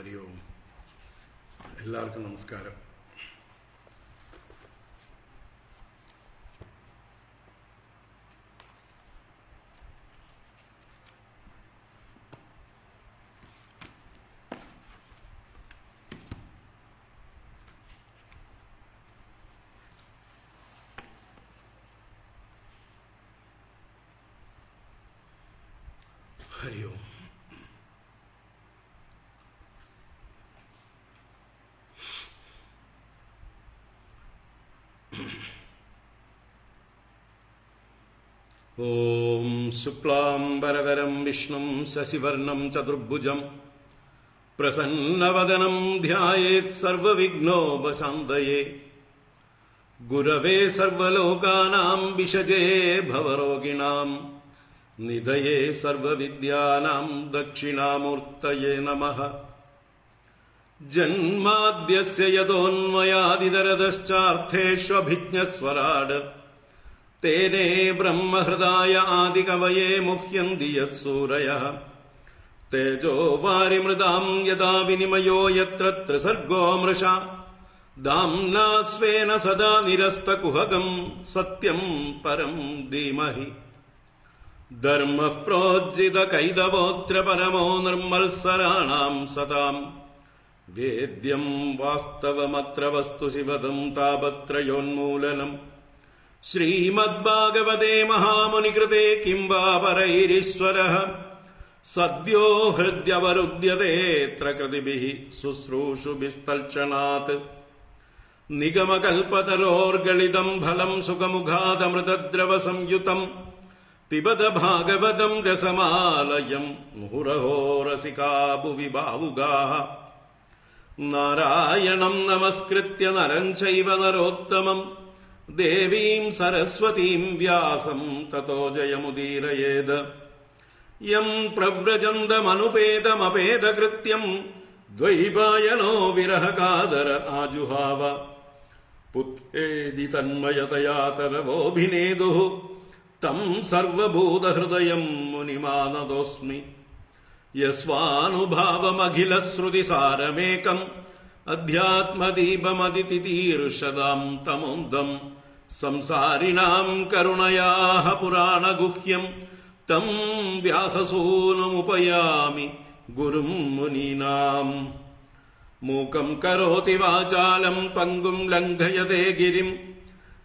ഹരി ഓം. എല്ലാവർക്കും നമസ്കാരം. ഹരി ഓം. ഓം ശുക്ലാംബരധരം വിഷ്ണും ശശിവർണം ചതുർഭുജം പ്രസന്നവദനം ധ്യായേത് സർവവിഘ്നോപശാന്തയേ ഗുരവേ സർവലോകാനാം വിഷജേ ഭവരോഗിണാം നിധയേ സർവവിദ്യാനാം ദക്ഷിണാമൂർത്തയേ നമഃ. ജന്മാദ്യസ്യ യതോന്മയാദിതരതശ്ചാർത്ഥേഷ്വഭിജ്ഞസ്വരാട് തേനേ ബ്രഹ്മഹൃദായ ആദികവയേ മുഹ്യന്തി യത്സൂരയഃ. തേജോ വാരിമൃതാം യഥാ വിനിമയോ യത്ര ത്രിസർഗോ മൃഷാ ദാംനാ സ്വേന സദാ നിരസ്തകുഹകം സത്യം പരം ധീമഹി. ധർമ്മഃ പ്രോജ്ജിതകൈതവോऽത്ര പരമോ നിർമ്മത്സരാണാം സതാം. വേദ്യം വാസ്തവമത്ര വസ്തു ശിവദം താപത്രയോന്മൂലനം. ശ്രീമദ്ഭാഗവതേ മഹാമുനികൃതേ കിം വാ പരൈരീശ്വരഃ സദ്യോ ഹൃദ്യവരുദ്ധ്യതേത്ര കൃതിഭിഃ ശുശ്രൂഷുഭിസ്തൽക്ഷണാത്. നിഗമകൽപതരോർഗളിതം ഫലം സുഖമുഖാദമൃതദ്രവ സംയുതം പിബത ഭാഗവതം രസമാലയം മുഹുരഹോ രസികാ ഭുവി ഭാവുകാഃ. നാരായണം നമസ്കൃത്യ നരം ചൈവ നരോത്തമം ദേവീം സരസ്വതീം വ്യാസം തതോ ജയമുദീരയേത്. യം പ്രവ്രജന്തമനുപേതമപേതകൃത്യം ദ്വൈപായനോ വിരഹകാതര ആജുഹാവ. പുത്രേതി തന്മയതയാ തരവോഭിനേദുഃ തം സർവഭൂതഹൃദയം മുനിമാനതോസ്മി. യസ്വാനുഭാവമഖിലശ്രുതിസാരമേകം അധ്യാത്മദീപമതിതിതീർഷതാം തമോന്തം. സംസാരിണാം കരുണയാഃ പുരാണഗുഹ്യം തം വ്യാസസൂനുമുപയാമി ഗുരും മുനീനാം. മൂകം കരോതി വാചാലം പങ്കും ലംഘയതേ ഗിരിം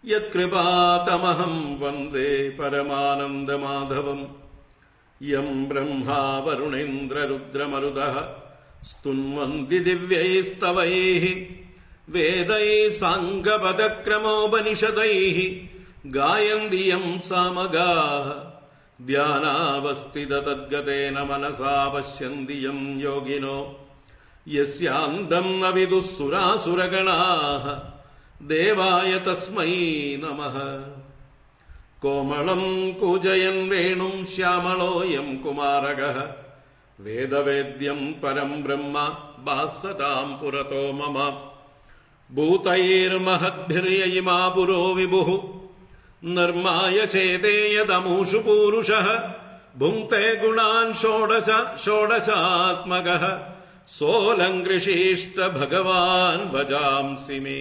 യത്കൃപാതമഹം വന്ദേ പരമാനന്ദമാധവം. യം ബ്രഹ്മാ വരുണേന്ദ്രരുദ്രമരുതഃ സ്തുന്വന്തി ദിവ്യൈസ്തവൈഃ വേദൈഃ സാംഗപദക്രമോപനിഷദൈഃ ഗായന്തി യം സാമഗാഃ. ധ്യാനാവസ്ഥിതതദ്ഗതേന മനസാ പശ്യന്തി യം യോഗിനോ യസ്യാന്തം ന വിദുഃ സുരാസുരഗണാഃ. ദേവായ തസ്മൈ നമഃ. കോമളം കൂജയൻ വേണും ശ്യാമളോയം കുമാരകഃ. വേദവേദ്യം പരം ബ്രഹ്മ ഭാസതാം പുരതോ മമ. ഭൂതൈർമഹദ്ഭിർയയിമാ പുരോ വിഭുഃ നിർമ്മായ ശേതേയതമൂഷു പൂരുഷഃ. ഭുങ്ക്തേ ഗുണാൻ ഷോഡശ ഷോഡശാത്മകഃ. സോലങ്കൃഷീഷ്ട ഭഗവാൻ ഭജാംസി മേ.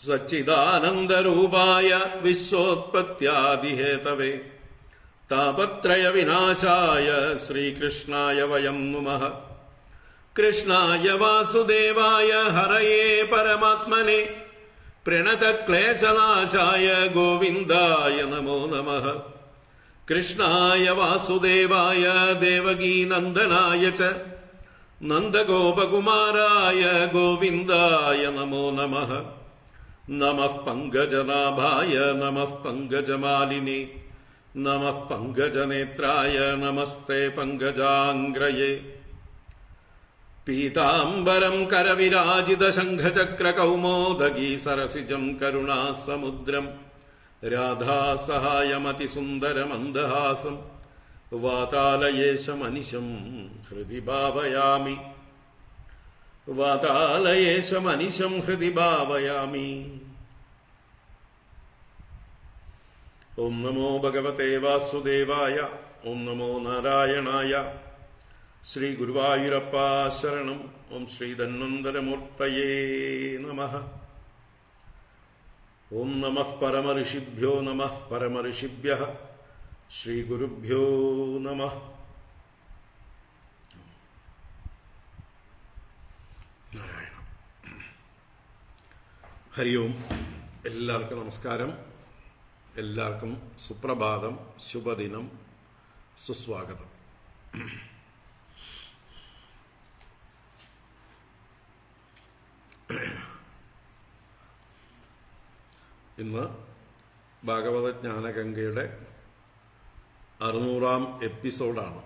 സച്ചിദാനന്ദരൂപായ വിശ്വോത്പത്യാദിഹേതവേ താപത്രയ വിനാശായ ശ്രീകൃഷ്ണായ വയം നുമഃ. കൃഷ്ണായ വാസുദേവായ ഹരയേ പരമാത്മനെ പ്രണതക്ലേശനാശായ ഗോവിന്ദായ നമോ നമഃ. കൃഷ്ണായ വാസുദേവായ ദേവകീനന്ദനായ ച നന്ദഗോപകുമാരായ ഗോവിന്ദായ നമോ നമഃ. നമഃ പങ്കജനാഭായ നമഃ പങ്കജമാലിനി നമഃ പങ്കജനേത്രായ നമസ്തേ പങ്കജാംഗ്രയേ. പീതാംബരം കരവിരാജിത ശംഖചക്രകൗമോദഗീ സരസിജം കരുണാസമുദ്രം രാധാസഹായമതിസുന്ദരമന്ദഹാസം വാതാലയേശമനിശം ഹൃദി ഭാവയാമി. വാതാലയേശമനിശം ഹൃദി ഭാവയാമി. ഓം നമോ ഭഗവതേ വാസുദേവായ. ഓം നമോ നാരായണായ. ശ്രീ ഗുരുവായൂരപ്പ ശരണം. ഓം ശ്രീ ധന്വന്തരമൂർത്തയേ നമഃ. ഓം നമഃ പരമഋഷിഭ്യോ നമഃ പരമഋഷിഭ്യഃ. ശ്രീ ഗുരുഭ്യോ നമഃ. നാരായണ. ഹരി ഓം. എല്ലാവർക്കും നമസ്കാരം. എല്ലാവർക്കും സുപ്രഭാതം, ശുഭദിനം, സുസ്വാഗതം. ഇന്ന് ഭാഗവത ജ്ഞാനഗംഗയുടെ 600-ാം എപ്പിസോഡാണ്.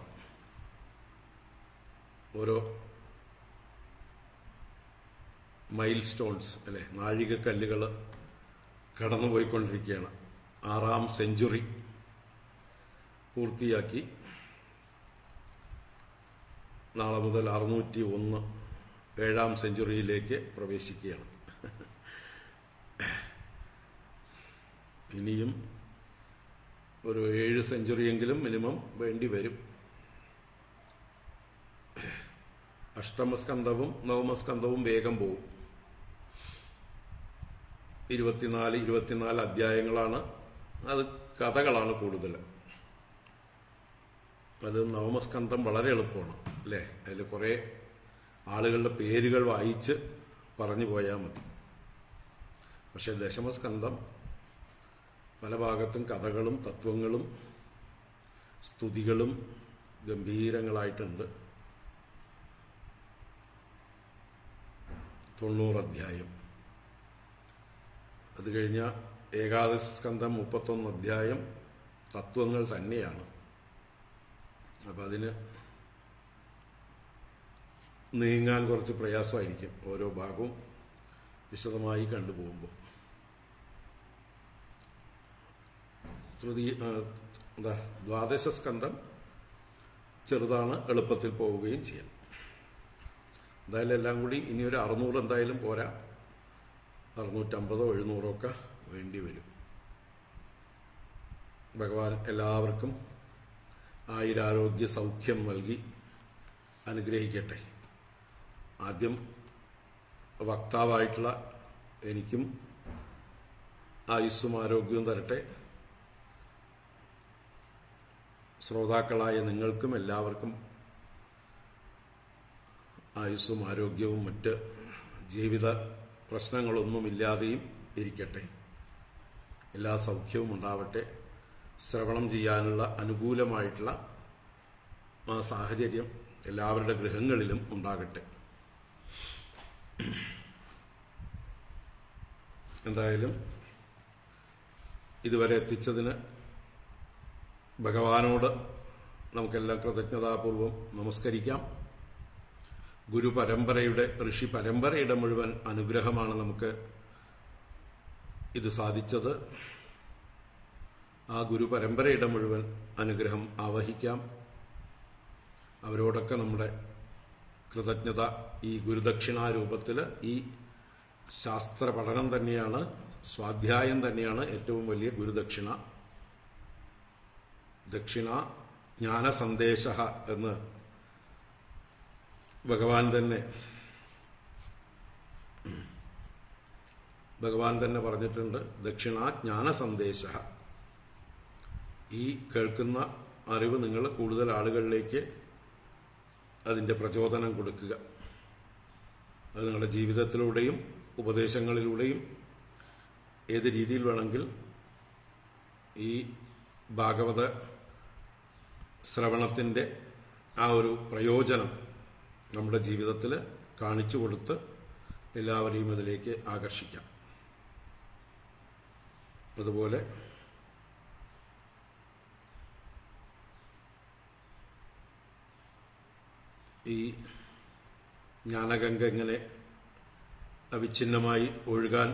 ഓരോ മൈൽ സ്റ്റോൺസ് അല്ലെ, നാഴികക്കല്ലുകൾ കടന്നുപോയിക്കൊണ്ടിരിക്കുകയാണ്. 6-ാം സെഞ്ചുറി പൂർത്തിയാക്കി. നാളെ മുതൽ 601 7-ാം സെഞ്ചുറിയിലേക്ക് പ്രവേശിക്കുകയാണ്. ഇനിയും ഒരു 7 സെഞ്ചുറിയെങ്കിലും മിനിമം വേണ്ടി വരും. അഷ്ടമസ്കന്ധവും നവമസ്കന്ധവും വേഗം പോവും. 24 അധ്യായങ്ങളാണ്. അത് കഥകളാണ് കൂടുതൽ. അത് നവമസ്കന്ധം വളരെ എളുപ്പമാണ് അല്ലേ. അതിൽ കുറേ ആളുകളുടെ പേരുകൾ വായിച്ച് പറഞ്ഞു പോയാൽ മതി. പക്ഷെ ദശമസ്കന്ധം പല ഭാഗത്തും കഥകളും തത്വങ്ങളും സ്തുതികളും ഗംഭീരങ്ങളായിട്ടുണ്ട്. 90 അധ്യായം. അത് കഴിഞ്ഞ ഏകാദശ സ്കന്ധം 31 അധ്യായം തത്വങ്ങൾ തന്നെയാണ്. അപ്പം അതിന് നീങ്ങാൻ കുറച്ച് പ്രയാസമായിരിക്കും ഓരോ ഭാഗവും വിശദമായി കണ്ടുപോകുമ്പോൾ. ദ്വാദശ സ്കന്ധം ചെറുതാണ്, എളുപ്പത്തിൽ പോവുകയും ചെയ്യാം. എന്തായാലും എല്ലാം കൂടി ഇനി ഒരു 600 എന്തായാലും പോരാ. 650 700 ഒക്കെ വേണ്ടി വരും. ഭഗവാൻ എല്ലാവർക്കും ആയുരാരോഗ്യ സൗഖ്യം നൽകി അനുഗ്രഹിക്കട്ടെ. ആദ്യം വക്താവായിട്ടുള്ള എനിക്കും ആയുസ്സും ആരോഗ്യവും തരട്ടെ. ശ്രോതാക്കളായ നിങ്ങൾക്കും എല്ലാവർക്കും ആയുസ്സും ആരോഗ്യവും മറ്റ് ജീവിത പ്രശ്നങ്ങളൊന്നുമില്ലാതെയും ഇരിക്കട്ടെ. എല്ലാ സൗഖ്യവും ഉണ്ടാവട്ടെ. ശ്രവണം ചെയ്യാനുള്ള അനുകൂലമായിട്ടുള്ള ആ സാഹചര്യം എല്ലാവരുടെ ഗൃഹങ്ങളിലും ഉണ്ടാകട്ടെ. എന്തായാലും ഇതുവരെ എത്തിച്ചതിന് ഭഗവാനോട് നമുക്കെല്ലാം കൃതജ്ഞതാപൂർവം നമസ്കരിക്കാം. ഗുരുപരമ്പരയുടെ, ഋഷി പരമ്പരയുടെ മുഴുവൻ അനുഗ്രഹമാണ് നമുക്ക് ഇത് സാധിച്ചത്. ആ ഗുരുപരമ്പരയുടെ മുഴുവൻ അനുഗ്രഹം ആവഹിക്കാം. അവരോടൊക്കെ നമ്മുടെ കൃതജ്ഞത ഈ ഗുരുദക്ഷിണാരൂപത്തിൽ, ഈ ശാസ്ത്ര പഠനം തന്നെയാണ്, സ്വാധ്യായം തന്നെയാണ് ഏറ്റവും വലിയ ഗുരുദക്ഷിണ. ദക്ഷിണ ജ്ഞാനസന്ദേശ എന്ന് ഭഗവാൻ തന്നെ പറഞ്ഞിട്ടുണ്ട്. ദക്ഷിണ ജ്ഞാനസന്ദേശ. ഈ കേൾക്കുന്ന അറിവ് നിങ്ങൾ കൂടുതൽ ആളുകളിലേക്ക് അതിൻ്റെ പ്രചോദനം കൊടുക്കുക. അത് നിങ്ങളുടെ ജീവിതത്തിലൂടെയും ഉപദേശങ്ങളിലൂടെയും ഏത് രീതിയിൽ വേണമെങ്കിൽ ഈ ഭാഗവത ശ്രവണത്തിൻ്റെ ആ ഒരു പ്രയോജനം നമ്മുടെ ജീവിതത്തിൽ കാണിച്ചു കൊടുത്ത് എല്ലാവരെയും അതിലേക്ക് ആകർഷിക്കാം. അതുപോലെ ഈ ജ്ഞാനഗംഗ ഇങ്ങനെ അവിഛിന്നമായി ഒഴുകാൻ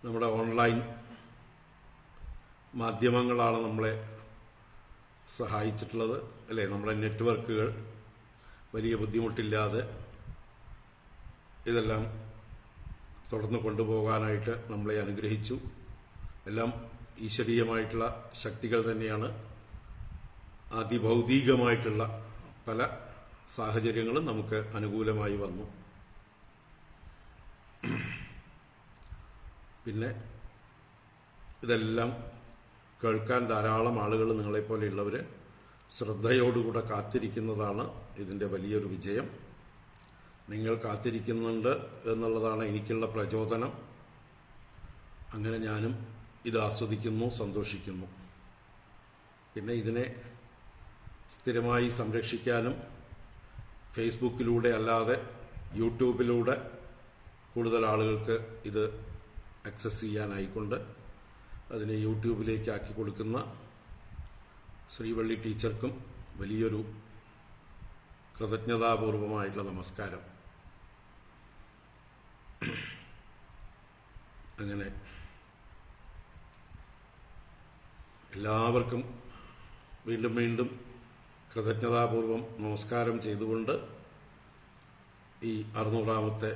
നമ്മുടെ ഓൺലൈൻ മാധ്യമങ്ങളാണ് നമ്മളെ സഹായിച്ചിട്ടുള്ളത് അല്ലേ. നമ്മുടെ നെറ്റ്വർക്കുകൾ വലിയ ബുദ്ധിമുട്ടില്ലാതെ ഇതെല്ലാം തുടർന്ന് കൊണ്ടുപോകാനായിട്ട് നമ്മളെ അനുഗ്രഹിച്ചു. എല്ലാം ഈശ്വരീയമായിട്ടുള്ള ശക്തികൾ തന്നെയാണ്. അതിഭൗതികമായിട്ടുള്ള പല സാഹചര്യങ്ങളും നമുക്ക് അനുകൂലമായി വന്നു. പിന്നെ ഇതെല്ലാം കേൾക്കാൻ ധാരാളം ആളുകൾ നിങ്ങളെപ്പോലെയുള്ളവർ ശ്രദ്ധയോടുകൂടെ കാത്തിരിക്കുന്നതാണ് ഇതിൻ്റെ വലിയൊരു വിജയം. നിങ്ങൾ കാത്തിരിക്കുന്നുണ്ട് എന്നുള്ളതാണ് എനിക്കുള്ള പ്രചോദനം. അങ്ങനെ ഞാനും ഇത് ആസ്വദിക്കുന്നു, സന്തോഷിക്കുന്നു. പിന്നെ ഇതിനെ സ്ഥിരമായി സംരക്ഷിക്കാനും ഫേസ്ബുക്കിലൂടെ അല്ലാതെ യൂട്യൂബിലൂടെ കൂടുതൽ ആളുകൾക്ക് ഇത് ആക്സസ് ചെയ്യാനായിക്കൊണ്ട് അതിനെ യൂട്യൂബിലേക്ക് ആക്കി കൊടുക്കുന്ന ശ്രീവള്ളി ടീച്ചർക്കും വലിയൊരു കൃതജ്ഞതാപൂർവമായിട്ടുള്ള നമസ്കാരം. അങ്ങനെ എല്ലാവർക്കും വീണ്ടും വീണ്ടും കൃതജ്ഞതാപൂർവം നമസ്കാരം ചെയ്തുകൊണ്ട് ഈ 600ാമത്തെ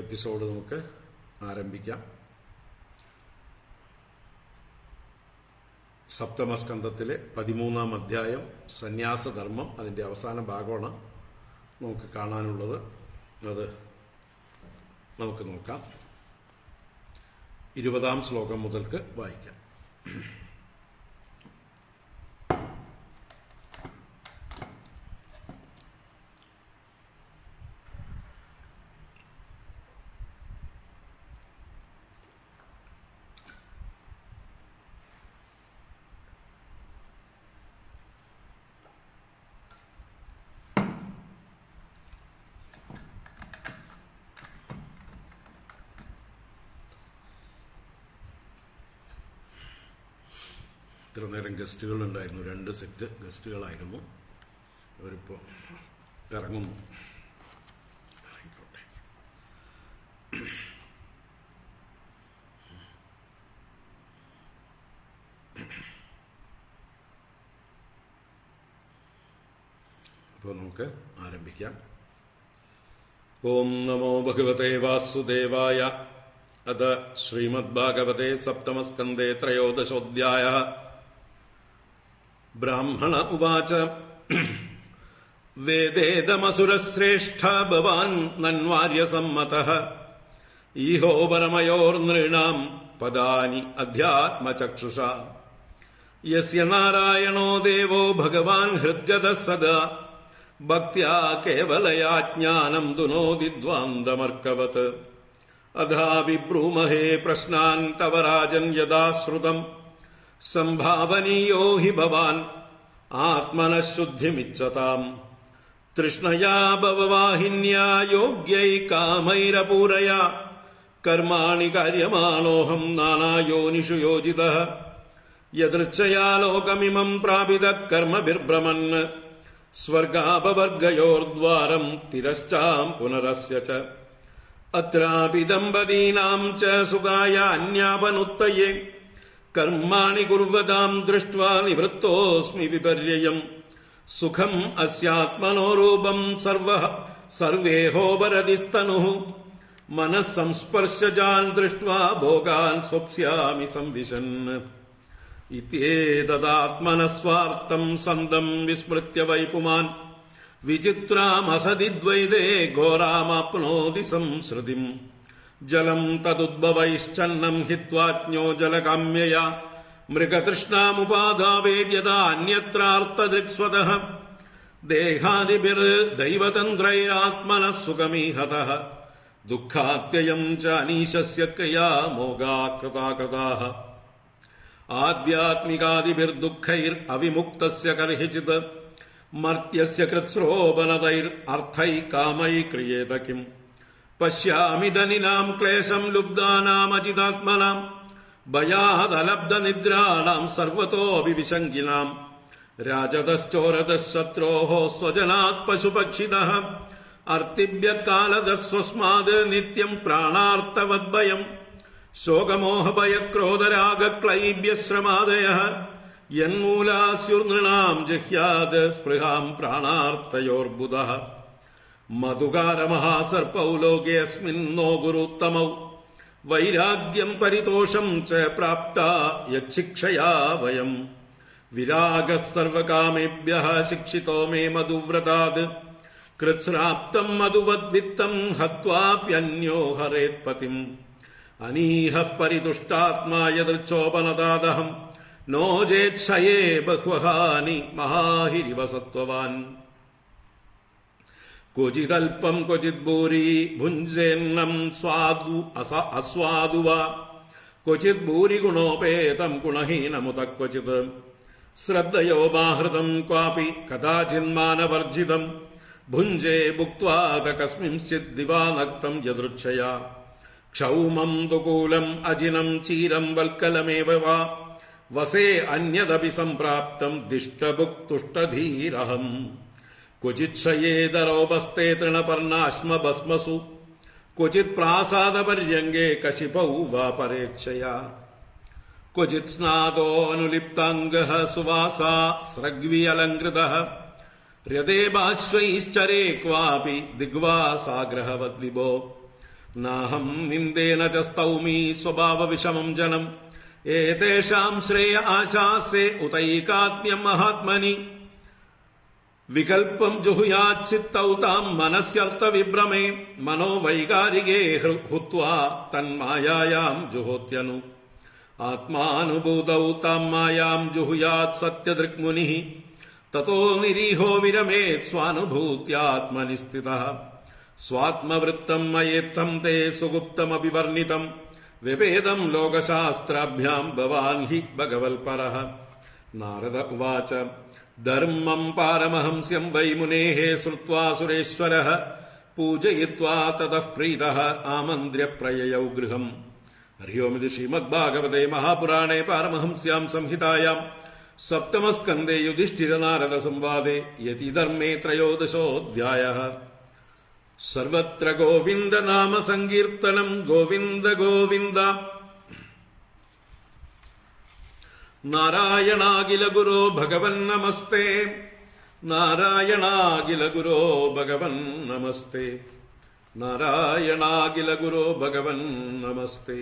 എപ്പിസോഡ് നമുക്ക് ആരംഭിക്കാം. സപ്തമസ്കന്ധത്തിലെ 13ാം അധ്യായം സന്യാസധർമ്മം, അതിൻ്റെ അവസാന ഭാഗമാണ് നമുക്ക് കാണാനുള്ളത്. അത് നമുക്ക് നോക്കാം. 20ാം ശ്ലോകം മുതൽക്ക് വായിക്കാം. ഇത്ര നേരം ഗസ്റ്റുകളുണ്ടായിരുന്നു, 2 സെറ്റ് ഗസ്റ്റുകളായിരുന്നു. അവരിപ്പോൾ ഇറങ്ങുന്നു. ഇറങ്ങിക്കോട്ടെ. അപ്പോൾ നമുക്ക് ആരംഭിക്കാം. ഓം നമോ ഭഗവതേ വാസുദേവായ. അത ശ്രീമദ്ഭാഗവതേ സപ്തമസ്കന്ധേ 13ോऽധ്യായഃ. ബ്രാഹ്മണ ഉവാച വേദേദമസുരശ്രേഷ്ഠ ഭവാൻ നന്വാര്യസമ്മതഃ ഈഹോ പരമയോർനൃണാം പദാനി അധ്യാത്മചക്ഷുഷ യസ്യ നാരായണോ ദേവോ ഭഗവാൻ ഹൃദ്ഗതഃ സദാ ഭക്ത്യാ കേവലയാ ജ്ഞാനം ദുനോതി ദ്വാന്തമർക്കവത് അഥാ വിബ്രൂമഹേ പ്രശ്നാൻ തവ രാജൻ യഥാ ശ്രുതം സംഭാവനീയോ ഹി ഭവാൻ ആത്മനഃശുദ്ധിമിച്ഛതാം തൃഷ്ണയാ ഭവവാഹിന്യാ യോഗ്യൈ കാമൈരപൂരയാ കർമാണി കാര്യമാണോഹം നാനായോനിഷു യോജിതഃ യദൃച്ഛയാ ലോകമിമം പ്രാപിതഃ കർമ്മഭിർഭ്രമൻ സ്വർഗാപവർഗയോർദ്വാരം തിരശ്ചാം പുനരസ്യ ച അത്രാപി ദമ്പതീനാം ച സുഖായ അന്യാപനുത്തയേ കർമാണി കുർവതാം ദൃഷ്ട്വാ നിവൃത്തോസ്മി വിപര്യയം സുഖം അസ്യാത്മനോ രൂപം സർവേഹോപരതിസ്തനുഃ മനഃസംസ്പർശജാൻ ദൃഷ്ട്വാ ഭോഗാൻ സ്വപ്സ്യാമി സംവിശൻ ഇത്യേതദാത്മനസ്വാർത്ഥം സന്തം വിസ്മൃത്യ വൈപുമാൻ വിചിത്രാമസദിദ്വൈതേ ഘോരാമാപ്നോതി സംസൃതിം ജലം തദുദ്ഭവൈശ്ചന്നം ഹിത്വാജ്ഞോ ജലകാമ്യയാ മൃഗതൃഷ്ണാമുപാധാവേദ്യതാ അന്യത്രാർത്ഥദൃക്സ്വതഃ ദേഹാദിഭിർദൈവതന്ത്രൈരാത്മനഃ സുഖമീഹതഃ ദുഃഖാത്യയം ച അനീശസ്യ ക്രിയാ മോഗാകൃതാകൃതാഃ ആധ്യാത്മികാദിഭിർദുഃഖൈർ അവിമുക്തസ്യ കർഹിചിത് മർത്യസ്യ കൃത്സ്രോപനതൈർ അർത്ഥൈ കാമൈ ക്രിയേത കിം പശ്യാമി ധനിനാം ക്ലേശം ലുബ്ധാനാമജിതാത്മനാം ഭയാദലബ്ധനിദ്രാണാം സർവതോപി വിശങ്കിനാം രാജതശ്ചോരതഃ ശത്രോഃ സ്വജനാത് പശുപക്ഷിതഃ അർത്തിഭ്യഃ കാലതഃ സ്വസ്മാത് നിത്യം പ്രാണാർത്തവദ്ഭയം ശോകമോഹഭയക്രോധരാഗക്ലൈബ്യശ്രമാദയഃ യന്മൂലാസ്യുർനൃണാം ജഹ്യാത് സ്പൃഹാം പ്രാണാർത്തയോർബുധഃ മധുകാരമഹാസർപ്പൗ ലോകേऽസ്മിന്നോ ഗുരുത്തമൗ വൈരാഗ്യം പരിതോഷം ച പ്രാപ്ത യച്ഛിക്ഷയാ വയം വിരാഗഃ സർവകാമേഭ്യഃ ശിക്ഷിതോ മേ മധുവ്രതാത് കൃത്സ്രാപ്തം മധുവദ്വിത്തം ഹത്വാപ്യന്യോ ഹരേത്പതിം അനീഹഃ പരിതുഷ്ടാത്മാ യദൃച്ഛോപനതാദഹം നോ ചേത്ക്ഷയേ ബഹ്വഹാനി മഹാഹിരിവ സത്വവാൻ ക്വചിദൽപം ക്വചിത് ഭൂരി ഭുഞ്ജേന്നം സ്വാദു അസ്വാദു വാ ക്വചിത് ഭൂരി ഗുണോപേതം ഗുണഹീനമുത ക്വചിത് ശ്രദ്ധയോ ബാഹൃതം ക്വാപി കഥാചിന്മാനവർജിതം ഭുഞ്ജേ ഭുക്ത്വാ കസ്മിൻശ്ചിത് ദിവാനക്തം യദൃച്ഛയാ ക്ഷൗമം ദുകൂലം അജിനം ചീരം വൽക്കലമേവ വാ വസേ അന്യദപി സംപ്രാപ്തം ദിഷ്ടഭുക്തുഷ്ടധീരഹം ക്വചിച്ഛയേതരോപസ്തേ തൃണപർണാശ്മഭസ്മസു ക്വചിത് പ്രാസാദപര്യങ്കേ കശിപൗ വാ പരേച്ഛയാ ക്വചിത് സ്നാതോനുലിപ്താംഗഃ സുവാസാ സ്രഗ്വിയലങ്കൃതഃ രഥേബാശ്വൈശ്ചരേ ക്വാപി ദിഗ്വാസാഗ്രഹവത് വിഭോ നാഹം നിന്ദേന ച സ്തൗമി സ്വഭാവവിഷമം ജനം ഏതേഷാം ശ്രേയ ആശാസേ ഉതൈകാത്മ്യം മഹാത്മനി വികൽപ്പം ജുഹുയാച്ചിത്തൗ താം മനസ്യർത്ഥവിഭ്രമേ മനോവൈകാരികേ ഹുത്വാ തന്മായായാം ജുഹോത്യനു ആത്മാനുഭൂതൗ താം മായാം ജുഹുയാത് സത്യദൃക്മുനിഃ തതോ നിരീഹോ വിരമേത് സ്വാനുഭൂത്യാത്മനി സ്ഥിതഃ സ്വാത്മവൃത്തം മയേത്തം തേ സുഗുപ്തമഭിവർണിതം വിവേദം ലോകശാസ്ത്രാഭ്യാം ഭവാൻ ഹി ഭഗവൽപരഃ നാരദ ഉവാച ധർമ്മം പാരമഹംസ്യം വൈ മുനേഃ ശ്രുത്വാ സുരേശ്വരഃ പൂജയിത്വാ തതഃ പ്രീതഃ ആമന്ത്ര്യ പ്രയയൗ ഗൃഹം. ഹരി ഓം. ഇത് ശ്രീമദ്ഭാഗവതേ മഹാപുരാണേ പാരമഹംസ്യാം സംഹിതായാം സപ്തമസ്കന്ധേ യുധിഷ്ഠിരനാരദ സംവാദേ യതിധർമ്മേ ത്രയോദശോऽധ്യായഃ. സർവത്ര ഗോവിന്ദ നാമ സങ്കീർത്തനം ഗോവിന്ദ ഗോവിന്ദ. നാരായണാഖില ഗുരോ ഭഗവൻ നമസ്തേ. നാരായണാഖില ഗുരോ ഭഗവൻ നമസ്തേ. നാരായണാഖില ഗുരോ ഭഗവൻ നമസ്തേ.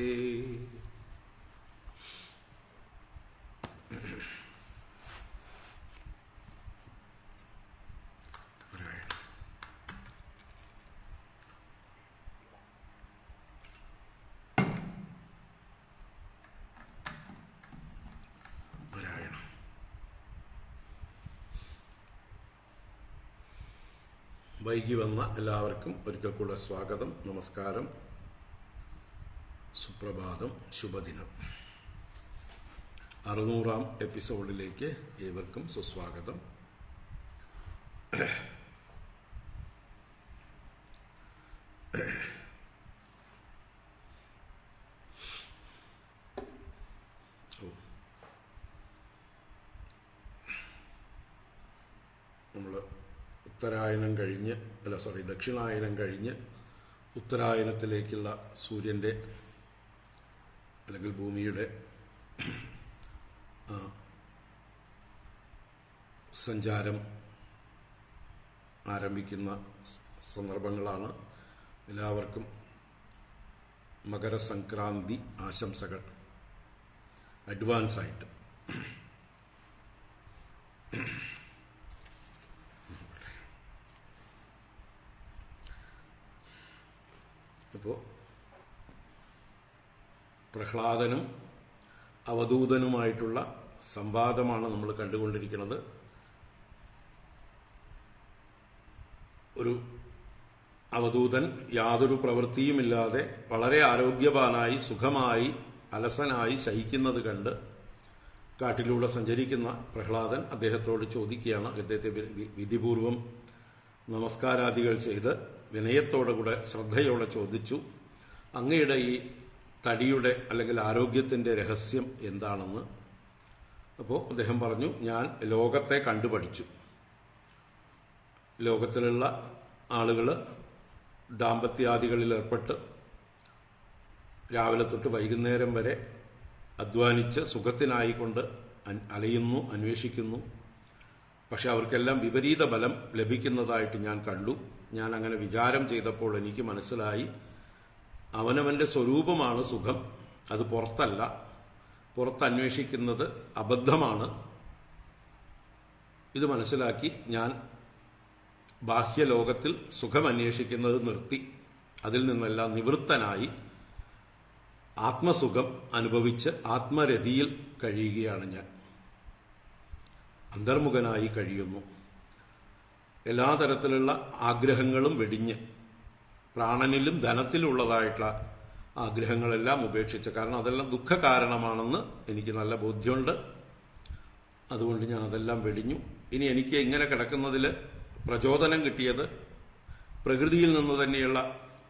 വൈകി വന്ന എല്ലാവർക്കും ഒരിക്കൽ കൂടെ സ്വാഗതം, നമസ്കാരം, സുപ്രഭാതം, ശുഭദിനം. 600-ാം എപ്പിസോഡിലേക്ക് ഏവർക്കും സുസ്വാഗതം. നമ്മൾ ദക്ഷിണായനം കഴിഞ്ഞ് ഉത്തരായനത്തിലേക്കുള്ള സൂര്യന്റെ അല്ലെങ്കിൽ ഭൂമിയുടെ സഞ്ചാരം ആരംഭിക്കുന്ന സന്ദർഭങ്ങളാണ്. എല്ലാവർക്കും മകരസംക്രാന്തി ആശംസകൾ അഡ്വാൻസ് ആയിട്ട്. അപ്പോൾ പ്രഹ്ലാദനും അവധൂതനുമായിട്ടുള്ള സംവാദമാണ് നമ്മൾ കണ്ടുകൊണ്ടിരിക്കുന്നത്. ഒരു അവധൂതൻ യാതൊരു പ്രവൃത്തിയുമില്ലാതെ വളരെ ആരോഗ്യവാനായി സുഖമായി അലസനായി ശയിക്കുന്നത് കണ്ട് കാട്ടിലൂടെ സഞ്ചരിക്കുന്ന പ്രഹ്ലാദൻ അദ്ദേഹത്തോട് ചോദിക്കുകയാണ്. അദ്ദേഹത്തെ വിധിപൂർവം നമസ്കാരാദികൾ ചെയ്ത് വിനയത്തോടുകൂടെ ശ്രദ്ധയോടെ ചോദിച്ചു, അങ്ങയുടെ ഈ തടിയുടെ അല്ലെങ്കിൽ ആരോഗ്യത്തിന്റെ രഹസ്യം എന്താണെന്ന്. അപ്പോൾ അദ്ദേഹം പറഞ്ഞു, ഞാൻ ലോകത്തെ കണ്ടുപഠിച്ചു. ലോകത്തിലുള്ള ആളുകൾ ദാമ്പത്യാദികളിൽ ഏർപ്പെട്ട് രാവിലെ തൊട്ട് വൈകുന്നേരം വരെ അധ്വാനിച്ച് സുഖത്തിനായിക്കൊണ്ട് അലയുന്നു, അന്വേഷിക്കുന്നു. പക്ഷെ അവർക്കെല്ലാം വിപരീത ബലം ലഭിക്കുന്നതായിട്ട് ഞാൻ കണ്ടു. ഞാൻ അങ്ങനെ വിചാരം ചെയ്തപ്പോൾ എനിക്ക് മനസ്സിലായി, അവനവന്റെ സ്വരൂപമാണ് സുഖം, അത് പുറത്തല്ല. പുറത്തന്വേഷിക്കുന്നത് അബദ്ധമാണ്. ഇത് മനസ്സിലാക്കി ഞാൻ ബാഹ്യലോകത്തിൽ സുഖമന്വേഷിക്കുന്നത് നിർത്തി അതിൽ നിന്നെല്ലാം നിവൃത്തനായി ആത്മസുഖം അനുഭവിച്ച് ആത്മരതിയിൽ കഴിയുകയാണ് ഞാൻ. അന്തർമുഖനായി കഴിയുന്നു. എല്ലാ തരത്തിലുള്ള ആഗ്രഹങ്ങളും വെടിഞ്ഞ് പ്രാണനിലും ധനത്തിലുള്ളതായിട്ടുള്ള ആഗ്രഹങ്ങളെല്ലാം ഉപേക്ഷിച്ച്, കാരണം അതെല്ലാം ദുഃഖകാരണമാണെന്ന് എനിക്ക് നല്ല ബോധ്യമുണ്ട്. അതുകൊണ്ട് ഞാൻ അതെല്ലാം വെടിഞ്ഞു. ഇനി എനിക്ക് ഇങ്ങനെ കിടക്കുന്നതിൽ പ്രചോദനം കിട്ടിയത് പ്രകൃതിയിൽ നിന്ന് തന്നെയുള്ള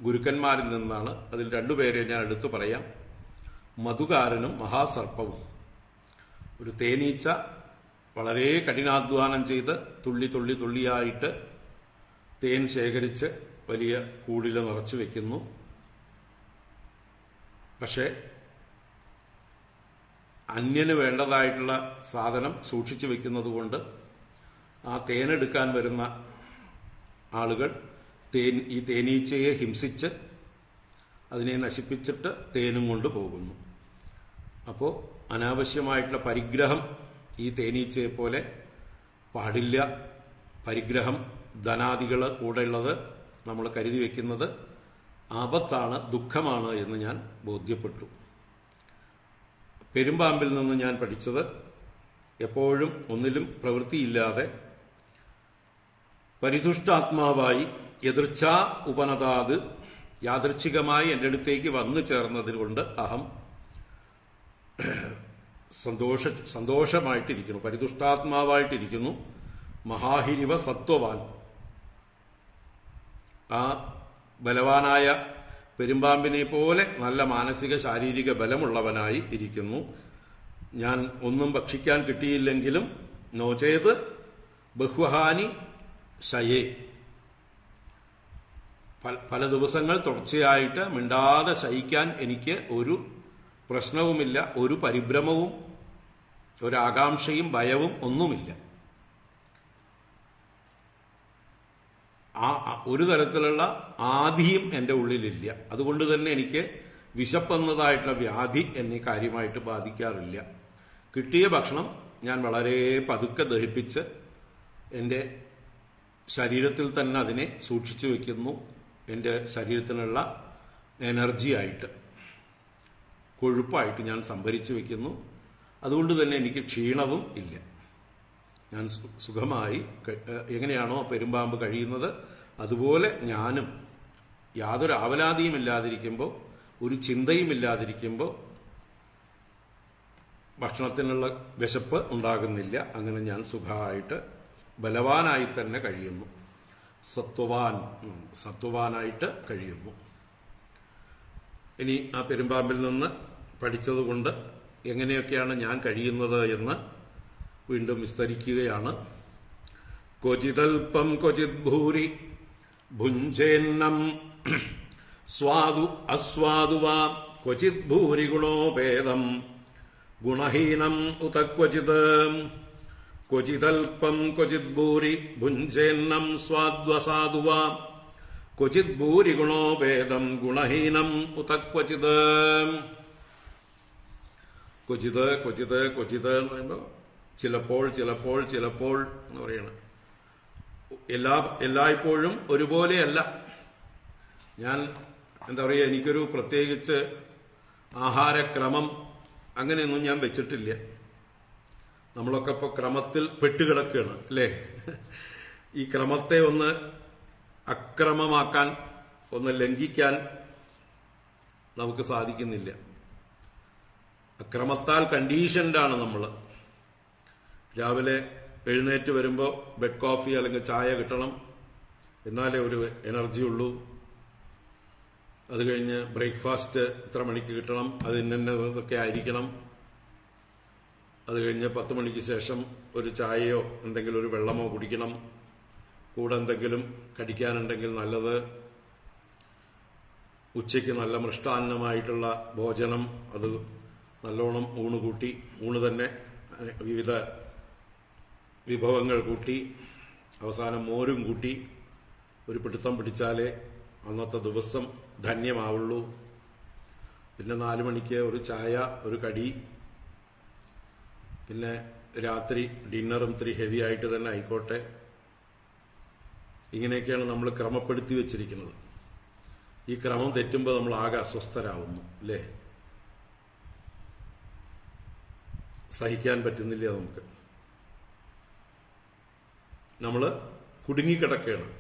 ഗുരുക്കന്മാരിൽ നിന്നാണ്. അതിൽ രണ്ടുപേരെ ഞാൻ എടുത്തു പറയാം. മധുകാരനും മഹാസർപ്പവും. ഒരു തേനീച്ച വളരെ കഠിനാധ്വാനം ചെയ്ത് തുള്ളി തുള്ളി തുള്ളിയായിട്ട് തേൻ ശേഖരിച്ച് വലിയ കൂടിൽ നിറച്ചു വെക്കുന്നു. പക്ഷെ അന്യന് വേണ്ടതായിട്ടുള്ള സാധനം സൂക്ഷിച്ചു വെക്കുന്നത് കൊണ്ട് ആ തേനെടുക്കാൻ വരുന്ന ആളുകൾ ഈ തേനീച്ചയെ ഹിംസിച്ച് അതിനെ നശിപ്പിച്ചിട്ട് തേനും കൊണ്ട് പോകുന്നു. അപ്പോൾ അനാവശ്യമായിട്ടുള്ള പരിഗ്രഹം ഈ തേനീച്ചയെ പോലെ പാടില്ല. പരിഗ്രഹം, ധനാദികൾ കൂടെയുള്ളത് നമ്മൾ കരുതി വയ്ക്കുന്നത് ആപത്താണ്, ദുഃഖമാണ് എന്ന് ഞാൻ ബോധ്യപ്പെട്ടു. പെരുമ്പാമ്പിൽ നിന്ന് ഞാൻ പഠിച്ചത് എപ്പോഴും ഒന്നിലും പ്രവൃത്തിയില്ലാതെ പരിതുഷ്ടാത്മാവായി യദൃച്ഛാ ഉപനതാത് യാദൃച്ഛികമായി എൻ്റെ അടുത്തേക്ക് വന്നു ചേർന്നതുകൊണ്ട് അഹം സന്തോഷമായിട്ടിരിക്കുന്നു, പരിതുഷ്ടാത്മാവായിട്ടിരിക്കുന്നു. മഹാഹിരിവ സത്വവാൻ, ആ ബലവാനായ പെരുമ്പാമ്പിനെ പോലെ നല്ല മാനസിക ശാരീരിക ബലമുള്ളവനായി ഇരിക്കുന്നു. ഞാൻ ഒന്നും ഭക്ഷിക്കാൻ കിട്ടിയില്ലെങ്കിലും നോചേത് ബഹ്വഹാനി ശയേ, പല ദിവസങ്ങൾ തുടർച്ചയായിട്ട് മിണ്ടാതെ ശയിക്കാൻ എനിക്ക് ഒരു പ്രശ്നവുമില്ല, ഒരു പരിഭ്രമവും ഒരാകാംക്ഷയും ഭയവും ഒന്നുമില്ല. ഒരു തരത്തിലുള്ള ആധിയും എൻ്റെ ഉള്ളിലില്ല. അതുകൊണ്ട് തന്നെ എനിക്ക് വിശപ്പെന്നതായിട്ടുള്ള വ്യാധി എന്നെ കാര്യമായിട്ട് ബാധിക്കാറില്ല. കിട്ടിയ ഭക്ഷണം ഞാൻ വളരെ പതുക്കെ ദഹിപ്പിച്ച് എൻ്റെ ശരീരത്തിൽ തന്നെ അതിനെ സൂക്ഷിച്ചു വയ്ക്കുന്നു. എൻ്റെ ശരീരത്തിനുള്ള എനർജിയായിട്ട്, കൊഴുപ്പായിട്ട് ഞാൻ സംഭരിച്ചു വയ്ക്കുന്നു. അതുകൊണ്ട് തന്നെ എനിക്ക് ക്ഷീണവും ഇല്ല. ഞാൻ സുഖമായി, എങ്ങനെയാണോ പെരുമ്പാമ്പ് കഴിയുന്നത് അതുപോലെ ഞാനും യാതൊരു ആവലാതിയും ഇല്ലാതിരിക്കുമ്പോൾ, ഒരു ചിന്തയും ഇല്ലാതിരിക്കുമ്പോൾ ഭക്ഷണത്തിനുള്ള വിശപ്പ് ഉണ്ടാകുന്നില്ല. അങ്ങനെ ഞാൻ സുഖമായിട്ട് ബലവാനായി തന്നെ കഴിയുന്നു, സത്വവാനായിട്ട് കഴിയുന്നു. ഇനി ആ പെരുമ്പാമ്പിൽ നിന്ന് പഠിച്ചതുകൊണ്ട് എങ്ങനെയൊക്കെയാണ് ഞാൻ കഴിയുന്നത് എന്ന് വീണ്ടും വിസ്തരിക്കുകയാണ്. ക്വചിതൽപം ക്വചിത് ഭൂരി ഭുഞ്ചേന്നം സ്വാദു അസ്വാദു വാ ക്വചിത് ഭൂരി ഗുണോപേദം ഗുണഹീനം ഉത ക്വചിത്. ക്വചിതൽപം ക്വചിത് ഭൂരി ഭുഞ്ചേന്നം സ്വാദ്വസാദു വാ ക്വചിത് ഭൂരി ഗുണോപേദം ഗുണഹീനം ഉത ക്വചിത്. ക്വചിത് ക്വചിത് ക്വചിത് എന്ന് പറയുമ്പോൾ ചിലപ്പോൾ ചിലപ്പോൾ ചിലപ്പോൾ എന്ന് പറയണം. എല്ലായ്പ്പോഴും ഒരുപോലെയല്ല. ഞാൻ എന്താ പറയുക, എനിക്കൊരു പ്രത്യേകിച്ച് ആഹാരക്രമം അങ്ങനെയൊന്നും ഞാൻ വെച്ചിട്ടില്ല. നമ്മളൊക്കെ ഇപ്പോൾ ക്രമത്തിൽ പെട്ടുകിടക്കുകയാണ് അല്ലേ? ഈ ക്രമത്തെ ഒന്ന് അക്രമമാക്കാൻ, ഒന്ന് ലംഘിക്കാൻ നമുക്ക് സാധിക്കുന്നില്ല. അക്രമത്താൽ കണ്ടീഷൻഡാണ് നമ്മൾ. രാവിലെ എഴുന്നേറ്റ് വരുമ്പോൾ ബെഡ് കോഫി അല്ലെങ്കിൽ ചായ കിട്ടണം, എന്നാലേ ഒരു എനർജി ഉള്ളൂ. അത് കഴിഞ്ഞ് ബ്രേക്ക്ഫാസ്റ്റ് ഇത്ര മണിക്ക് കിട്ടണം, അത് ഇന്നതൊക്കെ ആയിരിക്കണം. അത് കഴിഞ്ഞ് 10 മണിക്ക് ശേഷം ഒരു ചായയോ എന്തെങ്കിലും ഒരു വെള്ളമോ കുടിക്കണം. കൂടെ എന്തെങ്കിലും കടിക്കാനുണ്ടെങ്കിൽ നല്ലത്. ഉച്ചയ്ക്ക് നല്ല മൃഷ്ടാന്നമായിട്ടുള്ള ഭോജനം, അത് നല്ലോണം ഊണ് കൂട്ടി, ഊണ് തന്നെ വിവിധ വിഭവങ്ങൾ കൂട്ടി അവസാനം മോരും കൂട്ടി ഒരു പിടുത്തം പിടിച്ചാലേ അന്നത്തെ ദിവസം ധന്യമാവുള്ളൂ. പിന്നെ 4 മണിക്ക് ഒരു ചായ, ഒരു കടി, പിന്നെ രാത്രി ഡിന്നറും ഇത്തിരി ഹെവി ആയിട്ട് തന്നെ ആയിക്കോട്ടെ. ഇങ്ങനെയൊക്കെയാണ് നമ്മൾ ക്രമപ്പെടുത്തി വെച്ചിരിക്കുന്നത്. ഈ ക്രമം തെറ്റുമ്പോൾ നമ്മൾ ആകെ അസ്വസ്ഥരാകുന്നു, അല്ലേ? സഹിക്കാൻ പറ്റുന്നില്ല നമുക്ക്. നമ്മൾ കുടുങ്ങിക്കിടക്കുകയാണ്.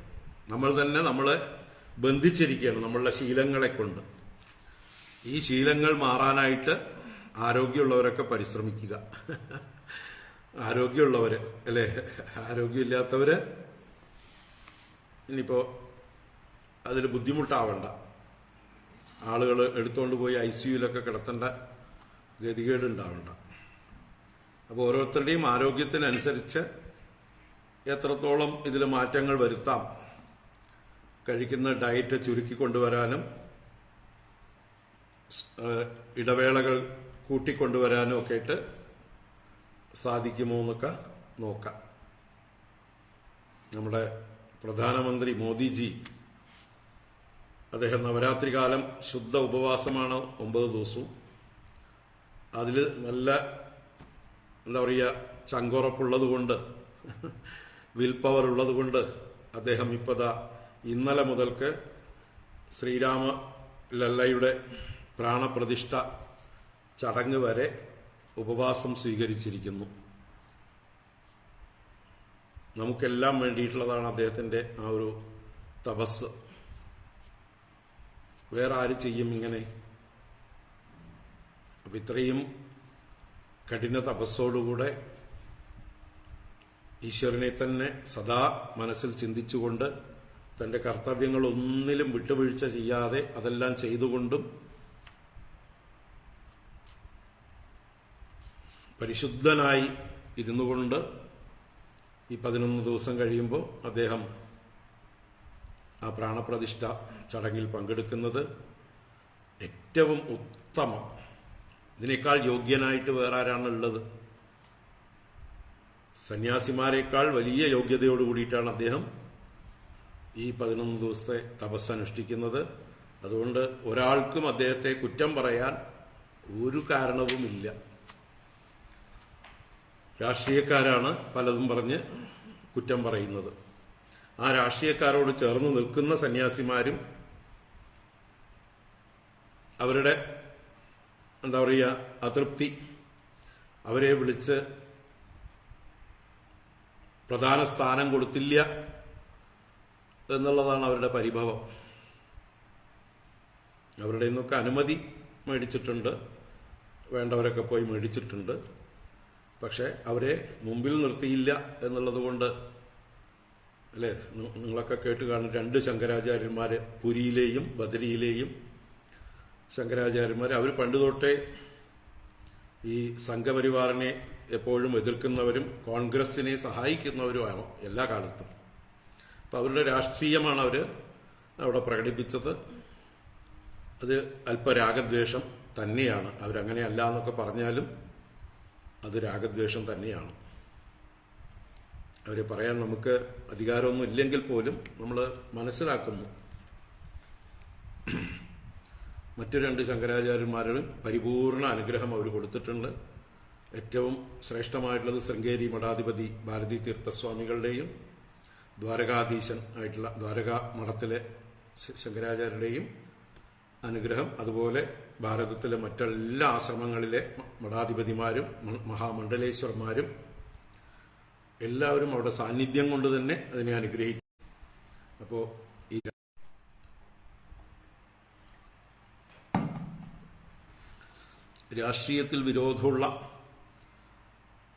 നമ്മൾ തന്നെ നമ്മളെ ബന്ധിച്ചിരിക്കുകയാണ് നമ്മളുടെ ശീലങ്ങളെ കൊണ്ട്. ഈ ശീലങ്ങൾ മാറാനായിട്ട് ആരോഗ്യമുള്ളവരൊക്കെ പരിശ്രമിക്കുക. ആരോഗ്യമുള്ളവര്, അല്ലേ? ആരോഗ്യമില്ലാത്തവര് ഇനിയിപ്പോ അതിൽ ബുദ്ധിമുട്ടാവണ്ട. ആളുകൾ എടുത്തുകൊണ്ട് പോയി ICUയിലൊക്കെ കിടത്തേണ്ട ഗതികേടുണ്ടാവണ്ട. അപ്പോൾ ഓരോരുത്തരുടെയും ആരോഗ്യത്തിനനുസരിച്ച് എത്രത്തോളം ഇതിൽ മാറ്റങ്ങൾ വരുത്താം, കഴിക്കുന്ന ഡയറ്റ് ചുരുക്കിക്കൊണ്ടുവരാനും ഇടവേളകൾ കൂട്ടിക്കൊണ്ടുവരാനും ഒക്കെ ആയിട്ട് സാധിക്കുമോ എന്നൊക്കെ നോക്കാം. നമ്മുടെ പ്രധാനമന്ത്രി മോദിജി, അദ്ദേഹം നവരാത്രി കാലം ശുദ്ധ ഉപവാസമാണ് 9 ദിവസവും. അതിൽ നല്ല എന്താ പറയുക, ചങ്കുറപ്പുള്ളത് കൊണ്ട്, വിൽ പവർ ഉള്ളത് കൊണ്ട് അദ്ദേഹം ഇപ്പതാ ഇന്നലെ മുതൽക്ക് ശ്രീരാമ ലല്ലയുടെ പ്രാണപ്രതിഷ്ഠ ചടങ്ങ് വരെ ഉപവാസം സ്വീകരിച്ചിരിക്കുന്നു. നമുക്കെല്ലാം വേണ്ടിയിട്ടുള്ളതാണ് അദ്ദേഹത്തിന്റെ ആ ഒരു തപസ്. വേറെ ആര് ചെയ്യും ഇങ്ങനെ? അപ്പൊ ഇത്രയും കഠിന തപസ്സോടുകൂടെ ഈശ്വരനെ തന്നെ സദാ മനസ്സിൽ ചിന്തിച്ചുകൊണ്ട് തന്റെ കർത്തവ്യങ്ങൾ ഒന്നിലും വിട്ടുവീഴ്ച ചെയ്യാതെ അതെല്ലാം ചെയ്തുകൊണ്ടും പരിശുദ്ധനായി ഇരുന്നുകൊണ്ട് ഈ 11 ദിവസം കഴിയുമ്പോൾ അദ്ദേഹം ആ പ്രാണപ്രതിഷ്ഠ ചടങ്ങിൽ പങ്കെടുക്കുന്നത് ഏറ്റവും ഉത്തമം. ഇതിനേക്കാൾ യോഗ്യനായിട്ട് വേറെ ആരാണുള്ളത്? സന്യാസിമാരെക്കാൾ വലിയ യോഗ്യതയോട് കൂടിയിട്ടാണ് അദ്ദേഹം ഈ 11 ദിവസത്തെ തപസ് അനുഷ്ഠിക്കുന്നത്. അതുകൊണ്ട് ഒരാൾക്കും അദ്ദേഹത്തെ കുറ്റം പറയാൻ ഒരു കാരണവുമില്ല. രാഷ്ട്രീയക്കാരാണ് പലതും പറഞ്ഞ് കുറ്റം പറയുന്നത്. ആ രാഷ്ട്രീയക്കാരോട് ചേർന്ന് നിൽക്കുന്ന സന്യാസിമാരും അവരുടെ എന്താ പറയുക അതൃപ്തി, അവരെ വിളിച്ച് പ്രധാന സ്ഥാനം കൊടുത്തില്ല എന്നുള്ളതാണ് അവരുടെ പരിഭവം. അവരുടെ നിന്നൊക്കെ അനുമതി മേടിച്ചിട്ടുണ്ട്, വേണ്ടവരൊക്കെ പോയി മേടിച്ചിട്ടുണ്ട്. പക്ഷെ അവരെ മുമ്പിൽ നിർത്തിയില്ല എന്നുള്ളത് കൊണ്ട്, അല്ലേ? നിങ്ങളൊക്കെ കേട്ട് കാണും, 2 ശങ്കരാചാര്യന്മാര്, പുരിയിലെയും ബദരിയിലെയും ശങ്കരാചാര്യന്മാർ. അവർ പണ്ടുതൊട്ടേ ഈ സംഘപരിവാറിനെ എപ്പോഴും എതിർക്കുന്നവരും കോൺഗ്രസിനെ സഹായിക്കുന്നവരുമാണ് എല്ലാ കാലത്തും. അപ്പൊ അവരുടെ രാഷ്ട്രീയമാണ് അവർ അവിടെ പ്രകടിപ്പിച്ചത്. അത് അല്പരാഗദ്വേഷം തന്നെയാണ്. അവരങ്ങനെ അല്ല എന്നൊക്കെ പറഞ്ഞാലും അത് രാഗദ്വേഷം തന്നെയാണ്. അവരെ പറയാൻ നമുക്ക് അധികാരമൊന്നും ഇല്ലെങ്കിൽ പോലും നമ്മൾ മനസ്സിലാക്കുന്നു. മറ്റു 2 ശങ്കരാചാര്യന്മാരും പരിപൂർണ അനുഗ്രഹം അവർ കൊടുത്തിട്ടുണ്ട്. ഏറ്റവും ശ്രേഷ്ഠമായിട്ടുള്ളത് ശൃംഗേരി മഠാധിപതി ഭാരതീ തീർത്ഥസ്വാമികളുടെയും ദ്വാരകാധീശൻ ആയിട്ടുള്ള ദ്വാരകാ മഠത്തിലെ ശങ്കരാചാര്യരുടെയും അനുഗ്രഹം. അതുപോലെ ഭാരതത്തിലെ മറ്റെല്ലാ ആശ്രമങ്ങളിലെ മഠാധിപതിമാരും മഹാമണ്ഡലേശ്വർമാരും എല്ലാവരും അവിടെ സാന്നിധ്യം കൊണ്ട് തന്നെ അതിനെ അനുഗ്രഹിക്കും. അപ്പോ ഈ രാഷ്ട്രീയത്തിൽ വിരോധമുള്ള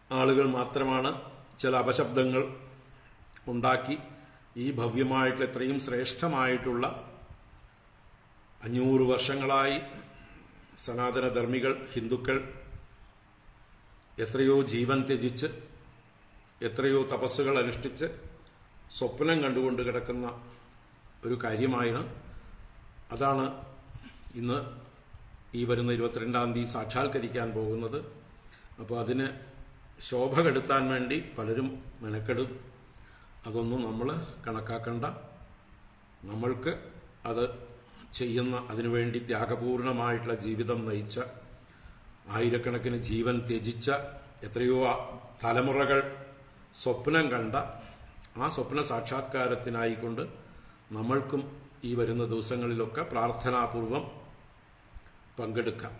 ആളുകൾ മാത്രമാണ് ചില അപശബ്ദങ്ങൾ ഉണ്ടാക്കി ഈ ഭവ്യമായിട്ടുള്ള ഇത്രയും ശ്രേഷ്ഠമായിട്ടുള്ള 500 വർഷങ്ങളായി സനാതനധർമ്മികൾ, ഹിന്ദുക്കൾ എത്രയോ ജീവൻ ത്യജിച്ച് എത്രയോ തപസ്സുകൾ അനുഷ്ഠിച്ച് സ്വപ്നം കണ്ടുകൊണ്ട് കിടക്കുന്ന ഒരു കാര്യമാണ്. അതാണ് ഇന്ന് ഈ വരുന്ന 22-ാം തീയതി സാക്ഷാത്കരിക്കാൻ പോകുന്നത്. അപ്പോൾ അതിന് ശോഭ കെടുത്താൻ വേണ്ടി പലരും മെനക്കെടും. അതൊന്നും നമ്മൾ കണക്കാക്കണ്ട. നമ്മൾക്ക് അത് ചെയ്യുന്ന, അതിനുവേണ്ടി ത്യാഗപൂർണമായിട്ടുള്ള ജീവിതം നയിച്ച, ആയിരക്കണക്കിന് ജീവൻ ത്യജിച്ച എത്രയോ തലമുറകൾ സ്വപ്നം കണ്ട ആ സ്വപ്ന സാക്ഷാത്കാരത്തിനായിക്കൊണ്ട് നമ്മൾക്കും ഈ വരുന്ന ദിവസങ്ങളിലൊക്കെ പ്രാർത്ഥനാപൂർവം പങ്കെടുക്കാം.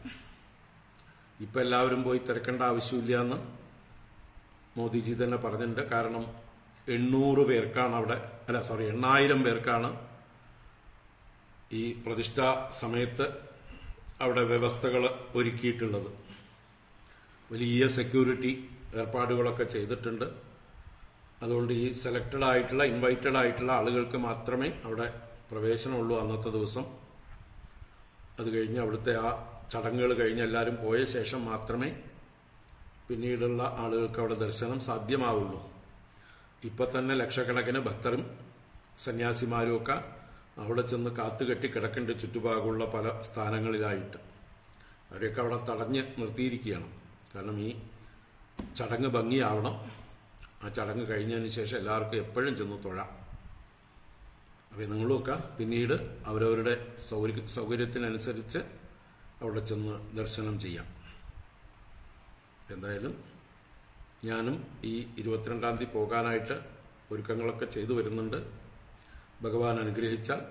ഇപ്പം എല്ലാവരും പോയി തിരക്കേണ്ട ആവശ്യമില്ല എന്ന് മോദിജി തന്നെ പറഞ്ഞിട്ടുണ്ട്. കാരണം 800 പേർക്കാണ് 8,000 പേർക്കാണ് ഈ പ്രതിഷ്ഠാ സമയത്ത് അവിടെ വ്യവസ്ഥകൾ ഒരുക്കിയിട്ടുള്ളത്. വലിയ സെക്യൂരിറ്റി ഏർപ്പാടുകളൊക്കെ ചെയ്തിട്ടുണ്ട്. അതുകൊണ്ട് ഈ സെലക്റ്റഡ് ആയിട്ടുള്ള ഇൻവൈറ്റഡ് ആയിട്ടുള്ള ആളുകൾക്ക് മാത്രമേ അവിടെ പ്രവേശനമുള്ളൂ അന്നത്തെ ദിവസം. അത് കഴിഞ്ഞ് അവിടുത്തെ ആ ചടങ്ങുകൾ കഴിഞ്ഞ് എല്ലാവരും പോയ ശേഷം മാത്രമേ പിന്നീടുള്ള ആളുകൾക്ക് അവിടെ ദർശനം സാധ്യമാവുള്ളൂ. ഇപ്പം തന്നെ ലക്ഷക്കണക്കിന് ഭക്തരും സന്യാസിമാരും ഒക്കെ അവിടെ ചെന്ന് കാത്തുകെട്ടി കിടക്കേണ്ട ചുറ്റുഭാഗമുള്ള പല സ്ഥാനങ്ങളിലായിട്ട് അവരെയൊക്കെ അവിടെ തടഞ്ഞ് നിർത്തിയിരിക്കുകയാണ്. കാരണം ഈ ചടങ്ങ് ഭംഗിയാവണം. ആ ചടങ്ങ് കഴിഞ്ഞതിന് ശേഷം എല്ലാവർക്കും എപ്പോഴും ചെന്ന് തൊഴാം. അപ്പോൾ നിങ്ങളുമൊക്കെ പിന്നീട് അവരവരുടെ സൗകര്യത്തിനനുസരിച്ച് അവിടെ ചെന്ന് ദർശനം ചെയ്യാം. എന്തായാലും ഞാനും ഈ 22-ാം തീയതി പോകാനായിട്ട് ഒരുക്കങ്ങളൊക്കെ ചെയ്തു വരുന്നുണ്ട്. ഭഗവാൻ അനുഗ്രഹിച്ചാൽ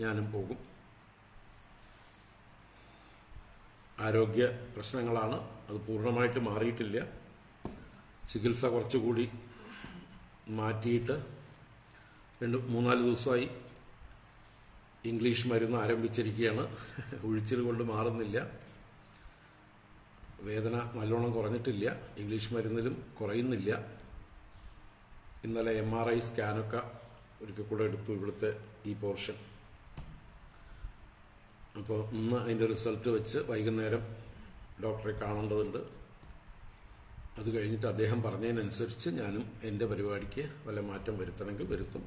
ഞാനും പോകും. ആരോഗ്യ പ്രശ്നങ്ങളാണ്, അത് പൂർണ്ണമായിട്ട് മാറിയിട്ടില്ല. ചികിത്സ കുറച്ചുകൂടി മാറ്റിയിട്ട് 3-4 ദിവസമായി ഇംഗ്ലീഷ് മരുന്ന് ആരംഭിച്ചിരിക്കുകയാണ്. ഉഴിച്ചിൽ കൊണ്ട് മാറുന്നില്ല. വേദന നല്ലോണം കുറഞ്ഞിട്ടില്ല. ഇംഗ്ലീഷ് മരുന്നിലും കുറയുന്നില്ല. ഇന്നലെ MRI സ്കാനൊക്കെ ഒരിക്കൽ കൂടെ എടുത്തു ഇവിടുത്തെ ഈ പോർഷൻ. അപ്പോൾ ഇന്ന് അതിൻ്റെ റിസൾട്ട് വെച്ച് വൈകുന്നേരം ഡോക്ടറെ കാണേണ്ടതുണ്ട്. അത് കഴിഞ്ഞിട്ട് അദ്ദേഹം പറഞ്ഞതിനനുസരിച്ച് ഞാനും എൻ്റെ പരിപാടിക്ക് വല്ല മാറ്റം വരുത്തണമെങ്കിൽ വരുത്തും.